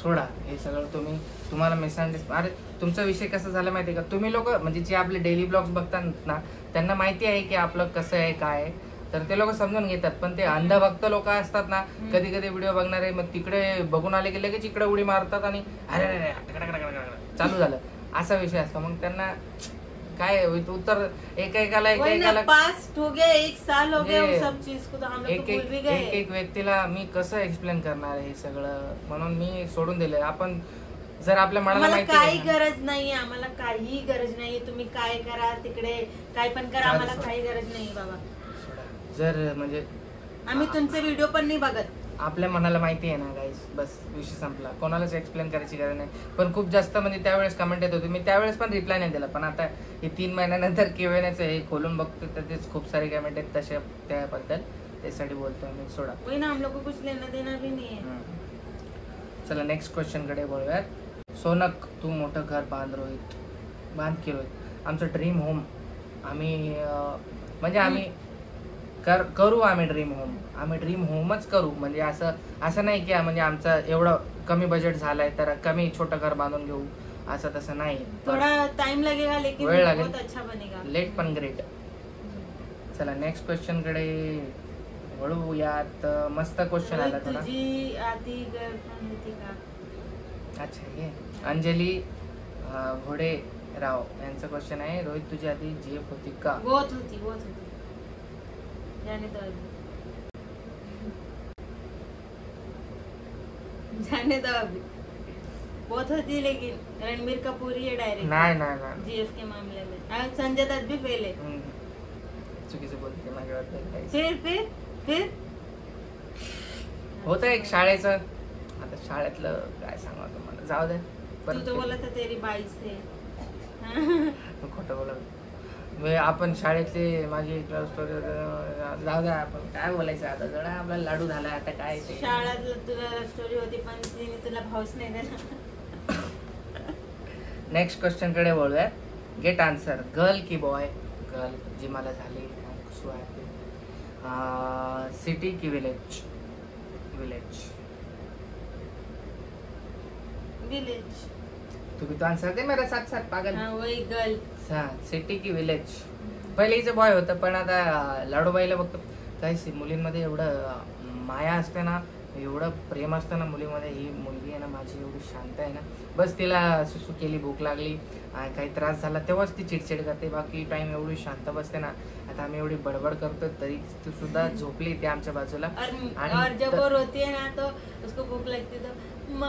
सोडा हे सगळं. तुम्हाला मिसअंडरस्टँड. अरे तुमचा विषय कसा झाला माहिती आहे का, तुम्ही लोक म्हणजे जे आपले डेली ब्लॉग्स बघतात ना, त्यांना माहिती आहे की आपलं कसं आहे काय आहे, तर ते लोक समजून घेतात. पण ते अंधभक्त लोक असतात ना, कधी कधी व्हिडिओ बघणारे, मग तिकडे बघून आले की लगेच इकडे उडी मारतात आणि अरे चालू झालं, असा विषय असतो. मग त्यांना काय उत्तर एकेकाला वही ना, पास्ट हो गया, 1 साल हो गया उस सब चीज को, तो हम लोग तो भूल भी गए. एक व्यक्तीला मी कसं एक्सप्लेन करणार आहे हे सगळं, म्हणून मी सोडून दिलंय. आपण जर आपल्या मनाला आम्हाला माहिती काही गरज नाहीये, आम्हाला काही गरज नाहीये. तुम्ही काय करा तिकडे, काय पण करा, आम्हाला काही गरज नाही बाबा. जर म्हणजे आम्ही तुमचे व्हिडिओ पण नाही बघत. आपल्या मनाला माहिती आहे ना गाईस, बस विषय संपला. कोणालाच एक्सप्लेन करायची गरज नाही. पण खूप जास्त म्हणजे त्यावेळेस कमेंट येत होती, मी त्यावेळेस पण रिप्लाय नाही दिला. पण आता हे 3 महिन्यानंतर Q&Aचं हे खोलून बघतो तर तेच खूप सारे कमेंट आहेत तशा त्याबद्दल, त्यासाठी बोलतोय मी. सोडा, वही ना, हम लोग को कुछ लेना देना भी नहीं है. चला नेक्स्ट क्वेश्चन कडे बोलूयात. सोनक, तू मोठं घर बांध रोहित, बांध की रोहित. आमचं ड्रीम होम आम्ही म्हणजे आम्ही करू. आम्ही ड्रीम होमच करू. म्हणजे असं नाही की म्हणजे आमचं एवढं कमी बजेट झालंय तर कमी छोटं घर बांधून घेऊ, असं तसं नाही. थोडा टाइम लगेगा लेकिन वेळ लागेल, बहुत अच्छा बनेगा. लेट पण ग्रेट. चला नेक्स्ट क्वेश्चन कडे वळूयात. मस्त क्वेश्चन आला थोडा. तुझी आधी गर्लफ्रेंड होती का? अच्छा, हे अंजली घोडेराव यांचं क्वेश्चन आहे. रोहित, तुझी आधी जीएफ होती का? बहुत होती. जाने दो अभी. बहुत होती, लेकिन रणबीर कपूर ही है डायरेक्ट. नाही जीएफ के मामले में संजय दत्त भी फेल है. चुकीचं बोलते माझ्यावर. फिर होतं एक शाळेचं. आता शाळेतलं काय सांगा तुम्हाला, जाऊ दे. तू तो बोला था तेरी 22 थे. खोटं बोलत. आपण शाळेतली माझी लव्ह स्टोरी, जाऊ द्या. आपण काय बोलायचं आता, जरा आपला लाडू झाला आता. काय ते शाळेत तुला लव्ह स्टोरी होती पण तिने तुला भाऊच नाही दिला. नेक्स्ट क्वेश्चन कडे बोलूयात. Get answer. गर्ल की बॉय? गर्ल जी मला झाली. सिटी की विलेज? विलेज. तू भी तो आन्सर दे मेरा साथ साथ, पागल. हाँ, वही गर्ल. सिटी की विलेज? पहिले हिचं बॉय होतं, पण आता लाडूबाईला बघतो. काही मुलींमध्ये एवढं माया असते ना, एवढं प्रेम असतं ना मुलीमध्ये. ही मुलगी आहे ना माझी, एवढी शांत आहे ना. बस तिला सुसू केली, भूक लागली, काही त्रास झाला तेव्हाच ती चिडचिड करते. बाकी टाइम एवढी शांत बसते ना. आता आम्ही एवढी बडबड करतो तरी ती सुद्धा झोपली ते आमच्या बाजूला. और जब वो रोती है ना तो उसको भूक लगती तो मम्मा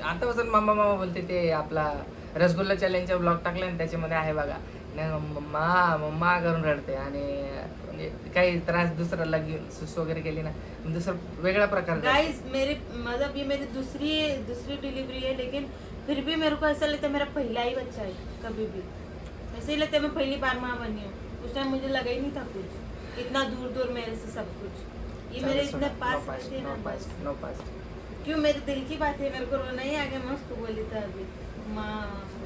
आतापासून मम्मा बोलते. ते आपला रसगुल्ला चॅलेंजचा ब्लॉग टाकला आणि त्याच्यामध्ये आहे बघा, मम्मा करून रडते. आणि म्हणजे काही त्रास दुसरा लगी सुस वगैरे केली ना, दुसरा वेगळा प्रकार. गाइस मतलब ये मेरी दूसरी डिलीवरी है, लेकिन फिर भी मेरे को ऐसा लगता है मेरा पहला ही बच्चा है. कभी भी ऐसे ही लगता है मैं पहली बार माँ बनी हूँ. उस टाइम मुझे लगा ही नहीं था कुछ, इतना दूर मेरे से सब कुछ. ये मेरे इतने पास थे ना. No past. क्यों, मेरे दिल की बात है. मेरे को रोना ही आ गया. मैं उसको बोली था अभी माँ,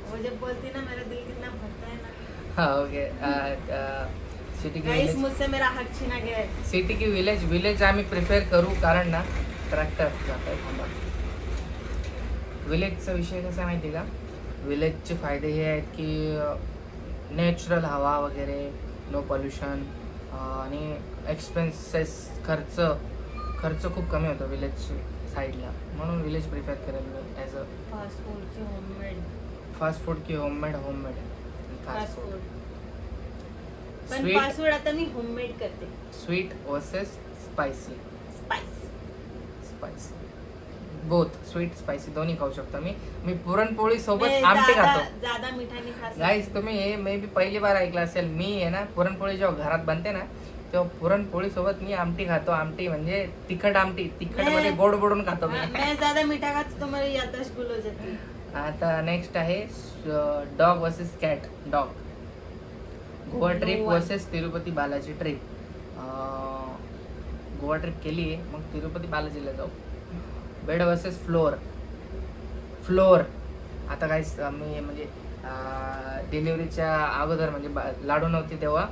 वो जब बोलती ना मेरा दिल कितना भरता है ना. हाँ, ओके. सिटी की गाइस मुझसे मेरा हक छीना गया है. सिटी की विलेज आम्ही प्रिफेअर करू, कारण ना ट्रॅक्टर जातोय. थांबा. विलेजचा विषय कसा माहिती का? विलेजचे फायदे हे आहेत की नॅचरल हवा वगैरे, नो पॉल्युशन, आणि एक्सपेन्सेस खर्च खूप कमी होतो विलेज साईडला. म्हणून विलेज प्रिफेअर करेल ॲज अ फास्ट फूड की होममेड फास्ट फूड. पण फास्ट फूड आता मी होममेड करते. Sweet versus spicy both. Sweet spicy दोन्ही खाऊ शकतो मी पुरणपोळी सोबत आमटी खातो. ज्यादा मीठा नहीं खा सकते. गाइस तुम्ही हे मे बी पहिली बार ऐकलं असेल. मी आहे ना पुरणपोळी जेव्हा घरात बनते ना तेव्हा पुरणपोळी सोबत मी आमटी खातो. आमटी म्हणजे तिखट आमटी, तिखट मध्ये गोड बोडून खातो मी. मैं ज्यादा मीठा खातो तो मेरी याददाश्त गुल हो जाती है. आता नेक्स्ट आहे dog versus cat. Dog. Goa trip versus Tirupati Balaji trip. Goa trip केली आहे, मग तिरुपती बालाजीला जाऊ. Bed versus floor. आता काय मी म्हणजे डिलिव्हरीच्या अगोदर म्हणजे लाडू नव्हती तेव्हा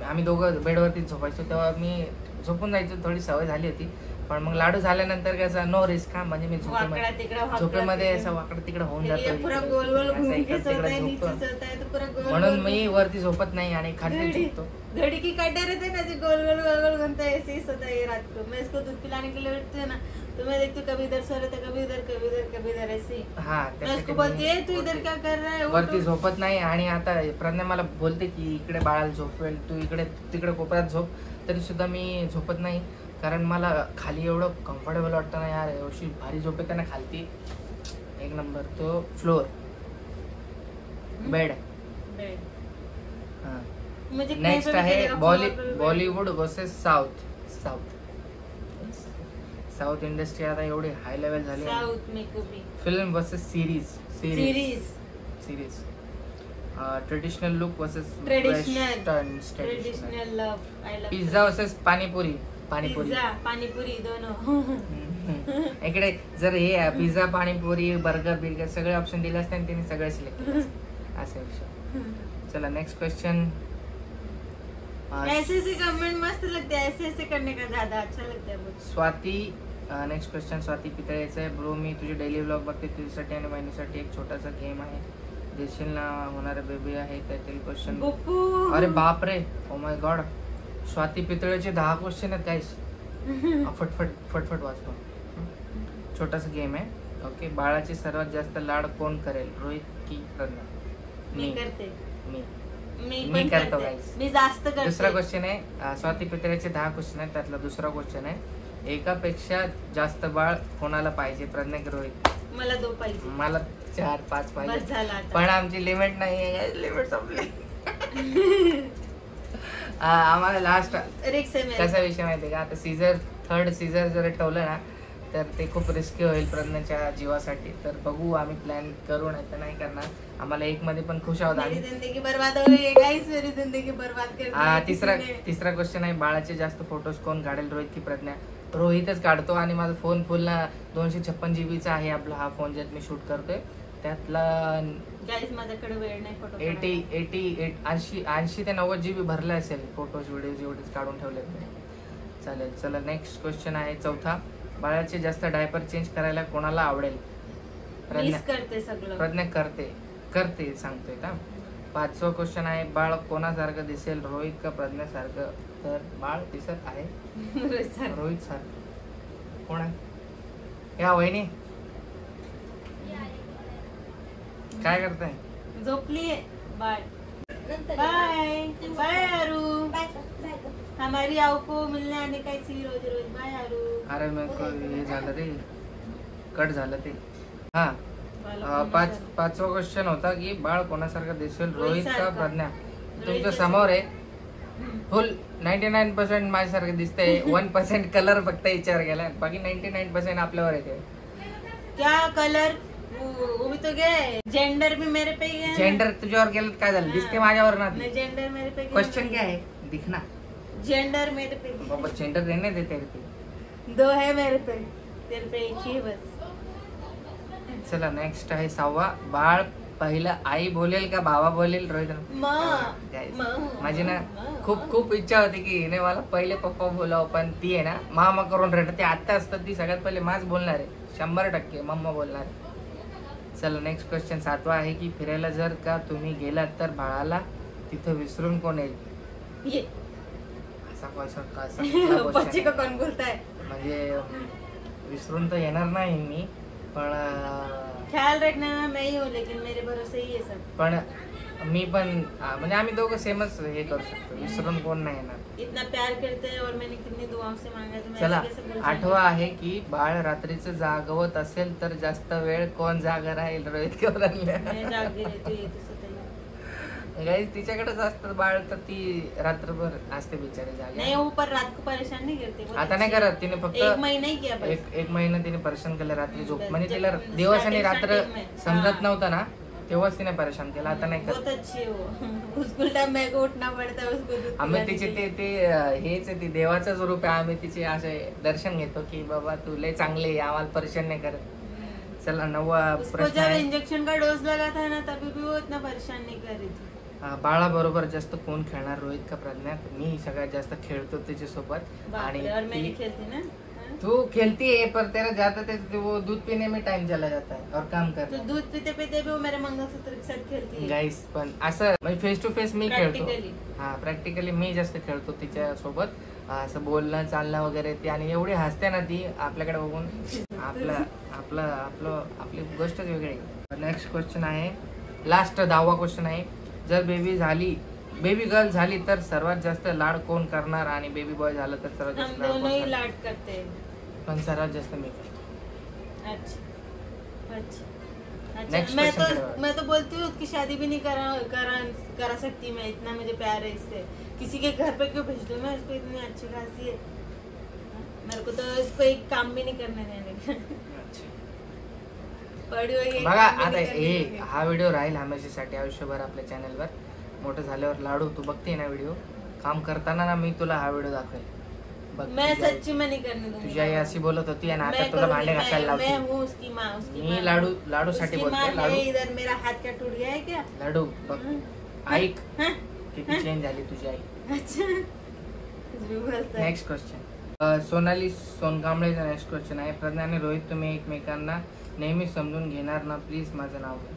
आम्ही दोघं बेडवरती झोपायचो. तेव्हा मी झोपून जायचो, थोडी सवय झाली होती. पण मग लाडू झाल्यानंतर कसं नो रिस्क. हा म्हणजे मी झोपेमध्ये असं वाकडं तिकडं होऊन जातो, म्हणून मी वरती झोपत नाही आणि खाली झोपतो. घड़ी की काटे रहते ना, गोल गोल घूमता है, ऐसे ही सोता है रात को. मैं इसको दूध पिलाने के लिए उठती हूँ ना, तो मैं देखती हूँ कभी इधर सो रहे थे, कभी उधर, कभी उधर, कभी इधर, ऐसे हा मैं उसको बोलती है तू इधर क्या कर रहा है, वरती झोपत नाही. आणि आता प्रज्ञा मला बोलते की इकडे बाळाला झोपवेल, तू इकडे तिकडे कोपऱ्यात झोप, तरी सुद्धा मी झोपत नाही. कारण मला खाली एवढं कम्फर्टेबल वाटतं ना यार, एवढी भारी झोप येते ना खालती एक नंबर. तो फ्लोर बेड. मुझे नेक्स्ट आहे बॉलिवूड वर्सेस साऊथ इंडस्ट्री आता एवढी हाय लेवल झाली. साउथ में कभी film versus series. Traditional look versus traditional love. I love pizza versus panipuri. Panipuri दोनों. इकडे जर हे पिझ्झा, पाणीपुरी, बर्गर बिर्गर सगळे ऑप्शन दिले असते आणि तिने सगळे सिलेक्ट केले असे विषय. चला नेक्स्ट क्वेश्चन. ऐसे कमेंट मस्त लगते हैं, ऐसे करने का ज्यादा अच्छा लगता है. स्वाती नेक्स्ट क्वेश्चन स्वाती पितळेचं आहे. ब्रो मी तुझे डेली व्लॉग बघते, तुझ्यासाठी आणि बहिणीसाठी एक छोटासा गेम आहे. देशील ना होणारे बेबी आहे त्यातील क्वेश्चन. अरे बाप रे, ओ माय गॉड. स्वाती पितळेचे 10 क्वेश्चन आहेत गाइस. फटफट वाचतो. छोटासा गेम आहे. ओके. बाळाची सर्वात जास्त लाड कोण करेल, रोहित की प्रज्ञा? मी करते. मी करतो गाइस. मी जास्त करते. दुसरा क्वेश्चन आहे. स्वाती पितळेचे 10 क्वेश्चन आहेत, त्यातला दुसरा क्वेश्चन आहे. एकापेक्षा जास्त बाळ कोणाला पाहिजे, प्रज्ञा की रोहित? मला 2 पाहिजे. मला 4-5 पाहिजे. पण आमची लिमिट नाही आहे, लिमिट संपली. आम्हाला लास्ट कसा विषय माहितीये का, आता थर्ड सीझर जर ठेवलं ना तर ते खूप रिस्की होईल प्रज्ञाच्या जीवासाठी. तर बघू, आम्ही प्लॅन करू, नाही तर नाही करणार. आम्हाला एक मध्ये पण खुश आहोत. जिंदगी बर्बाद हो गई गाइस, मेरी जिंदगी बर्बाद कर दी. तिसरा क्वेश्चन आहे. बाळाचे जास्त फोटोज कोण काढेल, रोहित की प्रज्ञा? रोहितच काढतो. आणि माझा फोन फुल 256 GB चा आहे आपला हा फोन, ज्यात मी शूट करतोय. त्यातला गाइस माझ्याकडे वेळ नाही फोटो 80 ते 90 GB भरला असेल फोटोज, व्हिडिओज एवढेच काढून ठेवले. चालेल. चला नेक्स्ट क्वेश्चन आहे चौथा. बाळाचे जास्त डायपर चेंज करायला कोणाला आवडेल? प्रज्ञा करते. सगळं प्रज्ञा करते सांगतोय का? 5वा क्वेश्चन आहे. बाळ कोणासारखं दिसेल, रोहित का प्रज्ञा सारखं? तर बाळ दिसत आहे रोहित सारखं. कोण आहे या वहिनी? काय करताय? झोपली. बाय बाय बाय आरू. हमारी आऊ को मिलने आने का इसी रोज. बाय आरू. अरे मैं हे झालं रे, कट झालं ते. हा 5वा क्वेश्चन होता की बाळ कोणासारखं दिसेल, रोहित का प्रज्ञा? तुमच्या समोर आहे. फुल 99% माझ्यासारखं दिसतंय. 1% कलर फक्त विचार गेला, बाकी 99% आपल्यावर येते. क्या कलर? वो भी तो गए. जेंडर भी मेरे पे ही है. जेंडर तुझ्यावर गेलं काय झालं? दिसते माझ्यावर ना. जेंडर मेरे पे. क्वेश्चन क्या है? दिखना. जेंडर मेरे पे. बाबा जेंडर रहने दे तेरे पे. 2 है मेरे पे, तेरे पे 1 ही बस. चला नेक्स्ट आहे 6वा. बाळ पहिलं आई बोलेल का बाबा बोलेल, रोहित? माझी ना खूप इच्छा होती की हिने मला पहिले पप्पा बोलावं, पण ती आहे ना मामा करून रडते. आता असतं ती सगळ्यात पहिले माच बोलणार आहे, 100% मम्मा बोलणार आहे. चला नेक्स्ट क्वेश्चन 7वा आहे की फिरायला जर का तुम्ही गेलात तर बाळाला तिथं विसरून कोण येईल? असा कोण बोलताय? म्हणजे विसरून तर येणार नाही मी, पण ख्याल रखना मैं ही हूँ, लेकिन मेरे भरोसे ही है सब. पण मी पण म्हणजे आम्ही दोघं सेमच हे करू शकतो, विसरून कोण नाही येणार. इतना प्यार करते हैं और मैंने कितनी दुआओं से मांगा है. चला 8वा आहे की बाळ रात्रीचं जागवत असेल तर जास्त वेळ कोण जागा राहील, रोहित की प्रज्ञा? गाइस तिच्याकडेच असतं बाळ, तर ती रात्रभर असते बिचारी जागी. नाही ऊपर रात को परेशान नहीं करते. आता नाही करत. तिने फक्त 1 महिना ही किया. एक महिना तिने परेशान केलं रात्री झोप. म्हणजे तिला दिवस आणि रात्र समजत नव्हतं ना, तेव्हाच तिने परेशान केलं. आता नाही करत. बहुत अच्छी हो. उसको टाइम में को उठना पड़ता है उसको. आम्ही तिचे ते हेच ती देवाचंच रूप आहे. आम्ही तिचे असे दर्शन घेतो की बाबा तू लय चांगले, आम्हाला परेशान नाही करत. चला 9वा प्रश्न आहे. इंजेक्शन का डोज लगा था ना तभी भी वो इतना परेशान नहीं कर रही थी. बाळा बरोबर जास्त कोण खेळणार, रोहित का प्रज्ञा? मी सगळ्यात जास्त खेळतो तिच्यासोबत. आणि तू खेलती है पर तेरा ज्यादा वो दूध पीने में टाइम चला जाता है और काम कर. तो दूध पीते पीते भी वो मेरे मंगलसूत्र के साथ खेलती है. गाइस पण असं म्हणजे फेस टू फेस मी खेळतो. हा प्रॅक्टिकली मी जास्त खेळतो तिच्या सोबत. असं बोलणं चालणं वगैरे ती, आणि एवढी हसते ना ती आपल्याकडे बघून, आपली गोष्टच वेगळी आहे. नेक्स्ट क्वेश्चन आहे, लास्ट 10वा क्वेश्चन आहे, जर बेबी गर्ल झाली तर सर्वात जास्त लाड कोण करणार, आणि बेबी बॉय झालं तर सर्वात जास्त हम लाड दोनों कोण ही करणार? लाड करते हैं. पण सर्वात जास्त मी. अच्छा अच्छा Next मैं question करो. तो बोलती हूँ उसकी शादी भी नहीं करा सकती मैं, इतना मुझे प्यार है इससे. किसी के घर पे क्यों भेज दूँ मैं उसको, इतनी अच्छी खासी है. मेरे को तो इसको एक काम भी नहीं करने देने का. पड़ी हुई एक बघा काम भी आता नहीं करने हे देने का. हा व्हिडिओ राहील हमेशासाठी आयुष्यभर आपल्या चॅनलवर. मोठं झाल्यावर लाडू तू बघते ना व्हिडिओ, काम करताना ना मी तुला हा व्हिडिओ दाखवेल बघ. मैं सच्ची में नहीं करने दूंगी. तुझी आई अशी बोलत होती आणि आता मैं तुला भांडे करूंगी, घासायला मैं लावते. हूँ उसकी माँ. उसकी मी माँ. लाडूसाठी उसकी माँ बोलते. लाडू है, इधर मेरा हाथ क्या टूट गया है क्या? लाडू बघ, ऐक हाँ? किती चेंज झाली तुझी आई. अच्छा कुछ भी बोलता है. नेक्स्ट क्वेश्चन, सोनाली सोनकांबळेचा नेक्स्ट क्वेश्चन आहे, प्रज्ञा आणि रोहित तुम्ही एकमेकांना नेहमी समजून घेणार ना, प्लीज माझं नाव घ्या.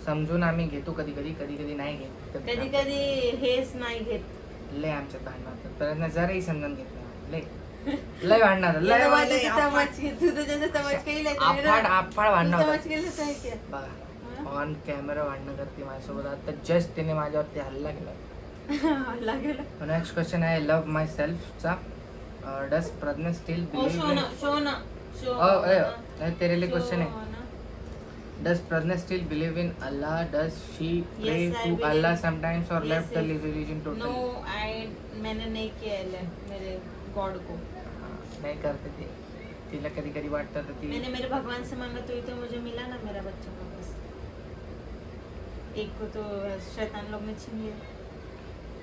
समजून आम्ही घेतो कधी कधी नाही घेत. कधी कधी हेच नाही घेत. लय आमच्यात भांडणार, प्रज्ञा जराही समजून घेत नाही. लय भांडणार, लय तू तो जैसे समझ के ही लेता है ना. आफाड भांडणार समझ के लेता है क्या? बघा. ऑन कॅमेरा भांडणं करते माझ्यासोबत. आता जस्ट तिने माझ्यावरती हल्ला केला. लागेल. नेक्स्ट क्वेश्चन आहे लव्ह माय सेल्फचा, डस प्रज्ञा स्टील तेरे लिए क्वेश्चन है, does Pradnya still believe in Allah, does she pray Yes, I to believe. Allah sometimes or Yes, left the yes. religion totally? No मैंने नहीं किया है मेरे गॉड को. नाही करते ते, तिला कधी कधी वाटतं तर ती मैंने मेरे भगवान से मांगा तो ही तो मुझे मिला ना मेरा बच्चा वापस. एक को तो शैतान लोग ने छीन लिया.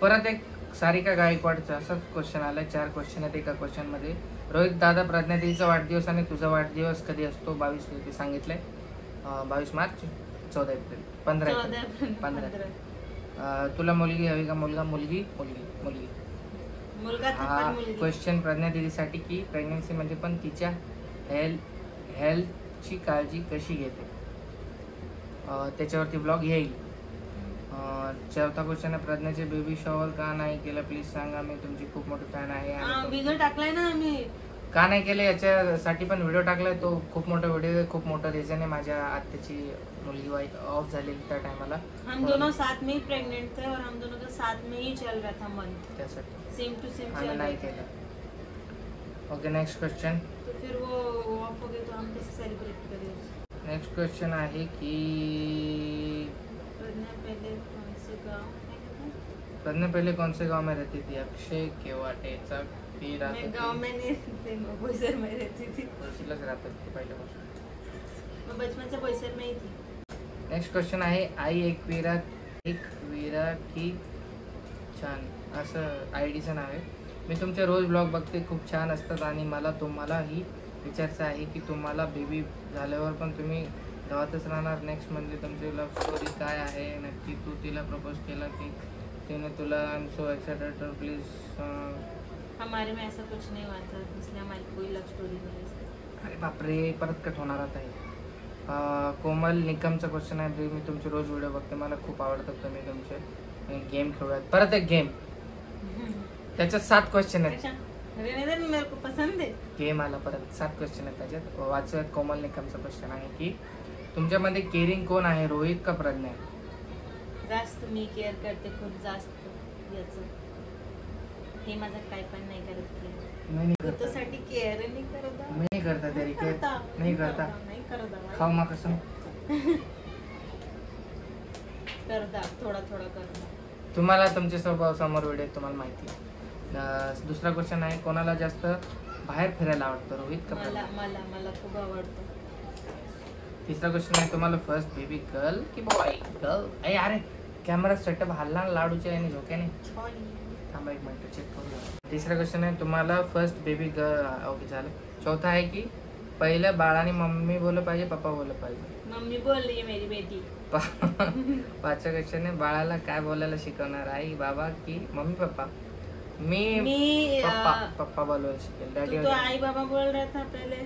परत एक सारिका गायकवाडचा असाच क्वेश्चन आलाय. 4 क्वेश्चन आहेत एका क्वेश्चन मध्ये. रोहित दादा, प्रज्ञा देवीचा वाढदिवस आणि तुझा वाढदिवस कधी असतो? 22 ते सांगितलंय. 22 मार्च, 14 एप्रिल, 15 एप्रिल, 15. तुला मुलगी हवी का मुलगा? मुलगी. मुलगा था हा पण मुलगी. क्वेश्चन प्रज्ञा दीदीसाठी की प्रेग्नन्सी मध्ये पण तिच्या हेल्थची काळजी कशी घेते, त्याच्यावरती ब्लॉग येईल. 4था क्वेश्चन आहे, प्रज्ञाचे बेबी शॉवर का नाही केलं प्लीज सांगा, मी तुमची खूप मोठी फॅन आहे. व्हिडिओ टाकलाय ना आम्ही. का नाही केलं याच्यासाठी पण व्हिडिओ टाकलाय. तो खूप मोठा व्हिडिओ आहे, खूप मोठं रिझन आहे. माझ्या आत्याची मुलगी वाईफ ऑफ झालेली त्या टायमाला. हम दोनों साथ में ही प्रेग्नेंट थे और हम दोनों का साथ में ही चल रहा था मंथ. त्यासाठी सेम टू सेम आम्ही चल नाही रहा था. केलं. Okay next question. तो फिर वो ऑफ हो गए तो हम कैसे सेलिब्रेट करें? नेक्स्ट क्वेश्चन आहे की प्रज्ञा पहले कौन से गांव में रहती थी? अक्षय केवाटेचा ती मैं राहत गांव में नहीं रहती, मैं बोईसर में रहती थी. होती राहत होती पहिल्यापासून. मैं बचपन से बोईसर में ही थी. नेक्स्ट क्वेश्चन आहे, आई एकवीरा की छान असं आयडीचं नाव आहे. मी तुमचे रोज ब्लॉग बघते, खूप छान असतात आणि मला तुम्हालाही विचारायचं आहे की तुम्हाला बेबी झाल्यावर पण तुम्ही गावातच राहणार? नेक्स्ट म्हणजे तुमची लव्ह स्टोरी काय आहे नक्की? तू तिला प्रपोज केला की तिने तुला? I am so excited, please. हमारे में ऐसा कुछ नहीं हुआ था, इसलिए हमारी कोई लव स्टोरी नहीं है. अरे बापरे, परत कट होणार आता आहे. कोमल निकमचा क्वेश्चन आहे, मी तुमचे रोज व्हिडिओ बघते, मला खूप आवडतात तुम्ही तुमचे गेम खेळूयात. परत एक गेम, त्याच्यात 7 क्वेश्चन आहेत. मेरे को पसंद है. गेम आला परत 7 क्वेश्चन आहेत त्याच्यात. वाचूयात. कोमल निकमचा क्वेश्चन आहे की तुमच्यामध्ये केअरिंग कोण आहे, रोहित का प्रज्ञा? जास्त मी केअर करते, खूप जास्त याचं. हे माझं काय पण नाही करत नाही स्वतःसाठी केअर नाही करत. मी नाही करता तरी केअर नाही करता. नाही करत खाऊ मा कसं करता, थोडा करता. तुम्हाला तुमचे स्वभाव समोर व्हिडिओ तुम्हाला माहिती आहे. दुसरा क्वेश्चन आहे, कोणाला जास्त बाहेर फिरायला आवडतं, रोहित का प्रज्ञा? मला खूप आवडतं. तिसरा क्वेश्चन आहे, तुम्हाला फर्स्ट बेबी गर्ल की बॉय? गर्ल. अरे कॅमेरा सेटअप हल्ला लाडूच्या आणि झोक्याने. थांबा एक मिनिट चेक करू. तिसरा क्वेश्चन आहे, तुम्हाला फर्स्ट बेबी गर्ल. ओके झालं. चौथा आहे की पहिलं बाळाने मम्मी बोललं पाहिजे पप्पा बोललं पाहिजे? मम्मी बोल रही है मेरी बेटी. 5वा क्वेश्चन आहे, बाळाला काय बोलायला शिकवणार, आई बाबा की मम्मी पप्पा? मी पप्पा बोलायला शिकेल. डॅडी तो आई बाबा बोल रहा था पहले.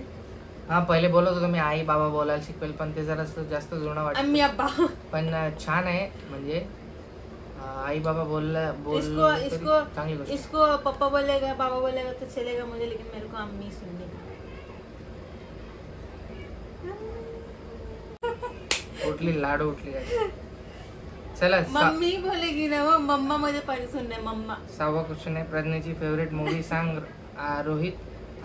हा पहिले बोलत होतो मी आई बाबा बोलायला शिकवेल, पण ते जरा जास्त जुनं वाटतं. अम्मी अब्बा. पण छान आहे म्हणजे आई बाबा इसको इसको चांगली गोष्ट. इसको पापा बोलेगा बाबा बोलेगा तो चलेगा मुझे, लेकिन मेरे को अम्मी सुननी. उठली लाडू उठली काय. चला मम्मी बोलेगी ना वो, मम्मा मुझे पहले सुनना है, मम्मा. 6वां क्वेश्चन आहे, प्रज्ञाची फेवरेट मूवी सांग. रोहित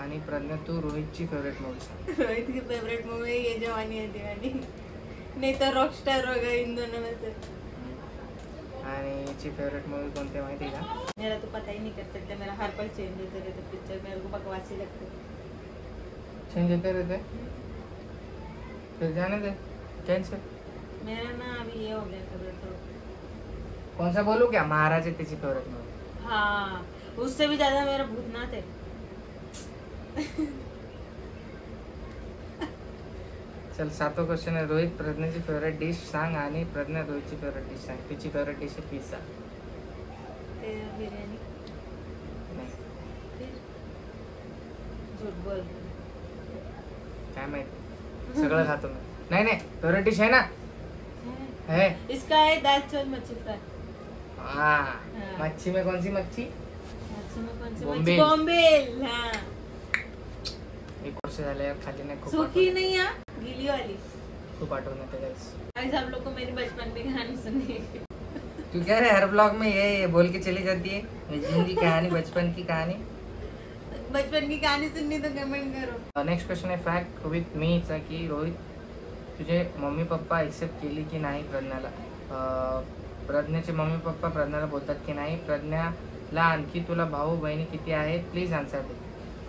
आणि प्रज्ञा तू रोहितची फेवरेट मूवी सांग. रोहित की फेवरेट मूवी ये जवानी है दीवानी, नहीं तो रॉकस्टार होगा इन दोनों में से. आणि याची फेवरेट मूवी कोणती माहिती आहे का? मेरा तो पता ही नहीं कर सकता, मेरा हर पल चेंज होते रहते पिक्चर, मेरे को बकवास ही लगते. चेंज होते रहते, फिर जाने दे, कैंसिल. मेरा ना अभी ये हो गया खबर तो. कौन सा बोलू क्या? महाराज है त्याची फेवरेट मूवी. हाँ, उससे भी ज्यादा मेरा भूतनाथ है. चल 7वां क्वेश्चन आहे, रोहित प्रज्ञाची फेवरेट डिश सांग आणि प्रज्ञा रोहितची फेवरेट डिश सांग. तिची फेवरेट डिश आहे पिझ्झा. बिर्याणी. नाही, झूठ बोल. काय माहिती, सगळं खातो मी. नाही नाही, फेवरेट डिश आहे ना. है इसका है दाल चावल मच्छी फ्राय. हाँ, मच्छी में कौन सी मच्छी? मच्छी में कौन सी बोंबील. मच्छी? बोंबील. हाँ, 1 वर्ष झाले यार खाली नाही. खूप सूखी नहीं है, गीली वाली. खूप आठवण येते गाइस. आज आप लोग को मेरी बचपन की कहानी सुननी है. तू क्या रे हर ब्लॉग में ये बोल के चली जाती है, जिंदगी कहानी, बचपन की कहानी. बचपन की कहानी सुननी तो कमेंट करो. नेक्स्ट क्वेश्चन आहे, फॅक्ट विथ मी चा की रोहित तुझे मम्मी पप्पा एक्सेप्ट केली की नाही प्रज्ञाला. प्रज्ञाचे मम्मी पप्पा प्रज्ञाला बोलतात की नाही. प्रज्ञाला आणखी तुला भाऊ बहिणी किती आहेत, प्लीज आन्सर दे.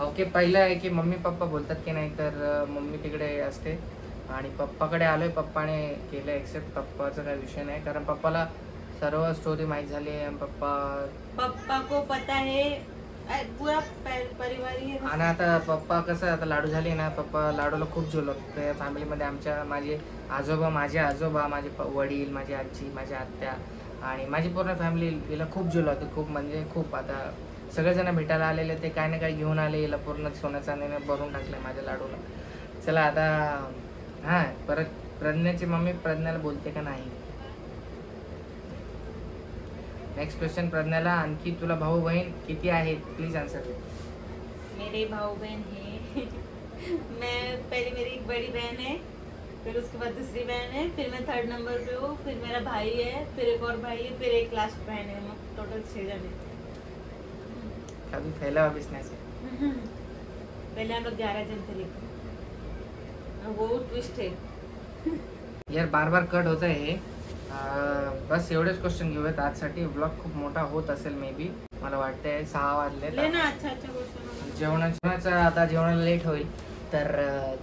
ओके, पहिलं आहे की मम्मी पप्पा बोलतात की नाही, तर मम्मी तिकडे असते आणि पप्पाकडे आलोय. पप्पाने केलं एक्सेप्ट. पप्पाचा काही विषय नाही, कारण पप्पाला सर्व स्टोरी माहीत झाली आहे. पप्पा को पता है, पूरा परिवार ही है. आणि आता पप्पा कसं आता लाडू झाली ना, पप्पा लाडूला खूप झोलत फॅमिलीमध्ये. आमच्या माझे आजोबा, माझे वडील, माझी आजी, माझ्या आत्या आणि माझी पूर्ण फॅमिली हिला खूप झोलवते. खूप म्हणजे खूप. आता सगळेजण भेटायला आलेले, ते काय ना काय घेऊन आले. हिला पूर्ण सोन्या चांदीने भरून टाकलं माझ्या लाडूला. चला आता हां, परत प्रज्ञाची मम्मी प्रज्ञाला बोलते का नाही. नेक्स्ट क्वेश्चन, प्रज्ञाला आणखी तुला भाऊ बहीण किती आहेत, प्लीज आन्सर दे. मेरे भाऊ बहन है. मैं पहले मेरी एक बड़ी बहन है, फिर उसके बाद दूसरी बहन है, फिर मैं 3rd नंबर पे हूँ, फिर मेरा भाई है, फिर एक और भाई है, फिर एक लास्ट बहन है. टोटल 6 जन है. कभी फैला हुआ बिजनेस है. पहले हम लोग 11 जन थे, लेकिन वो ट्विस्ट है यार. बार कट होत आहे. बस एवढेच क्वेश्चन घेऊयात आजसाठी. ब्लॉग खूप मोठा होत असेल मे बी, मला वाटतंय 6 वाजले. अच्छा क्वेश्चन. जेवणाचं आता जेवणाला लेट होईल, तर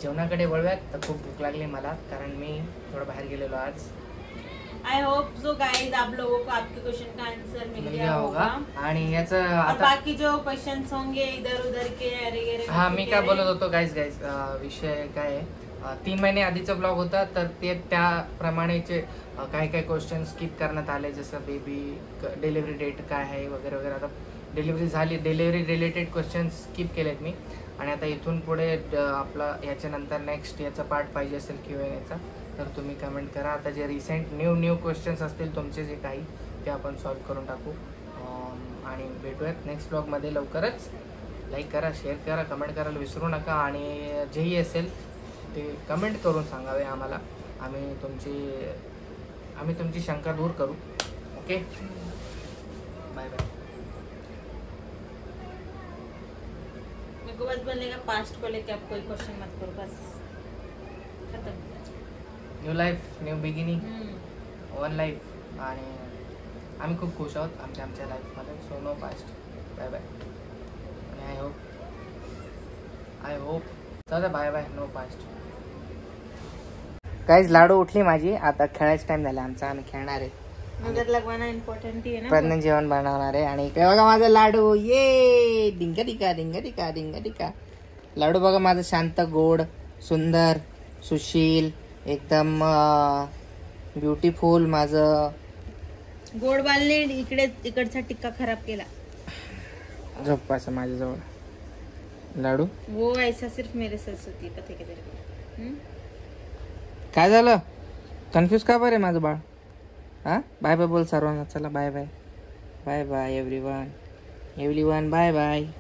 जेवणाकडे वळूयात. तर खूप भूक लागली मला, कारण मी थोडं बाहेर गेलेलो आज. आई होप सो गाइस आप लोगों को आपके क्वेश्चन का आंसर मिल गया होगा. आणि याचं आता बाकी जो क्वेश्चन्स होंगे इधर उधर के अरे हा, मी काय बोलत होतो गाईज विषय काय आहे, 3 महिने आधीचा ब्लॉग होता, तर ते त्याप्रमाणेचे काही क्वेश्चन स्किप करण्यात आले. जसं बेबी डिलिव्हरी डेट काय आहे वगैरे वगैरे. आता डिलिव्हरी झाली, डिलिव्हरी रिलेटेड क्वेश्चन स्किप केलेत मी. आणि आता इथून पुढे आपला याच्यानंतर नेक्स्ट याचा पार्ट पाहिजे असेल Q&Aचा, तर तुम्ही कमेंट करा. आता जे रिसेंट न्यू क्वेश्चन्स असतील तुमचे जे काही, ते आपण सॉल्व्ह करून टाकू. आणि भेटूयात नेक्स्ट ब्लॉगमध्ये लवकरच. लाईक करा, शेअर करा, कमेंट करायला विसरू नका. आणि जेही असेल ते कमेंट करून सांगावे आम्हाला. आम्ही तुमची शंका दूर करू. Okay, bye bye. मेरे को बस बोलने का, पास्ट को लेके आप कोई क्वेश्चन मत करो, बस खत्म. New life, new beginning, one life. आणि आम्ही खूप खुश आहोत आमच्या लाईफमध्ये. So no past, bye bye. आणि आय होप चला bye bye, no past. Guys Ladoo उठली माझी. आता खेळायचा टाइम झाला आमचा, आम्ही खेळणार आहे. नजर लगवाना इम्पॉर्टंट आहे ना. प्रज्ञा जेवण बनवणार आहे. आणि इकडे बघा माझा लाडू, ये डिंगा डिका डिंगा डिका डिंगा डिका. लाडू बघा माझं शांत, गोड, सुंदर, सुशील, एकदम ब्युटिफुल. माझं गोड बालने इकडचा टिक्का खराब केला. झोपायचं माझ्याजवळ लाडू. वो ऐसा सिर्फ मेरे साथ होती है, पता है तेरे को. काय झालं, कन्फ्यूज का बरे माझं बाळ. हां बाय बाय बोल सर्वांना. चला bye bye. Bye bye everyone bye bye.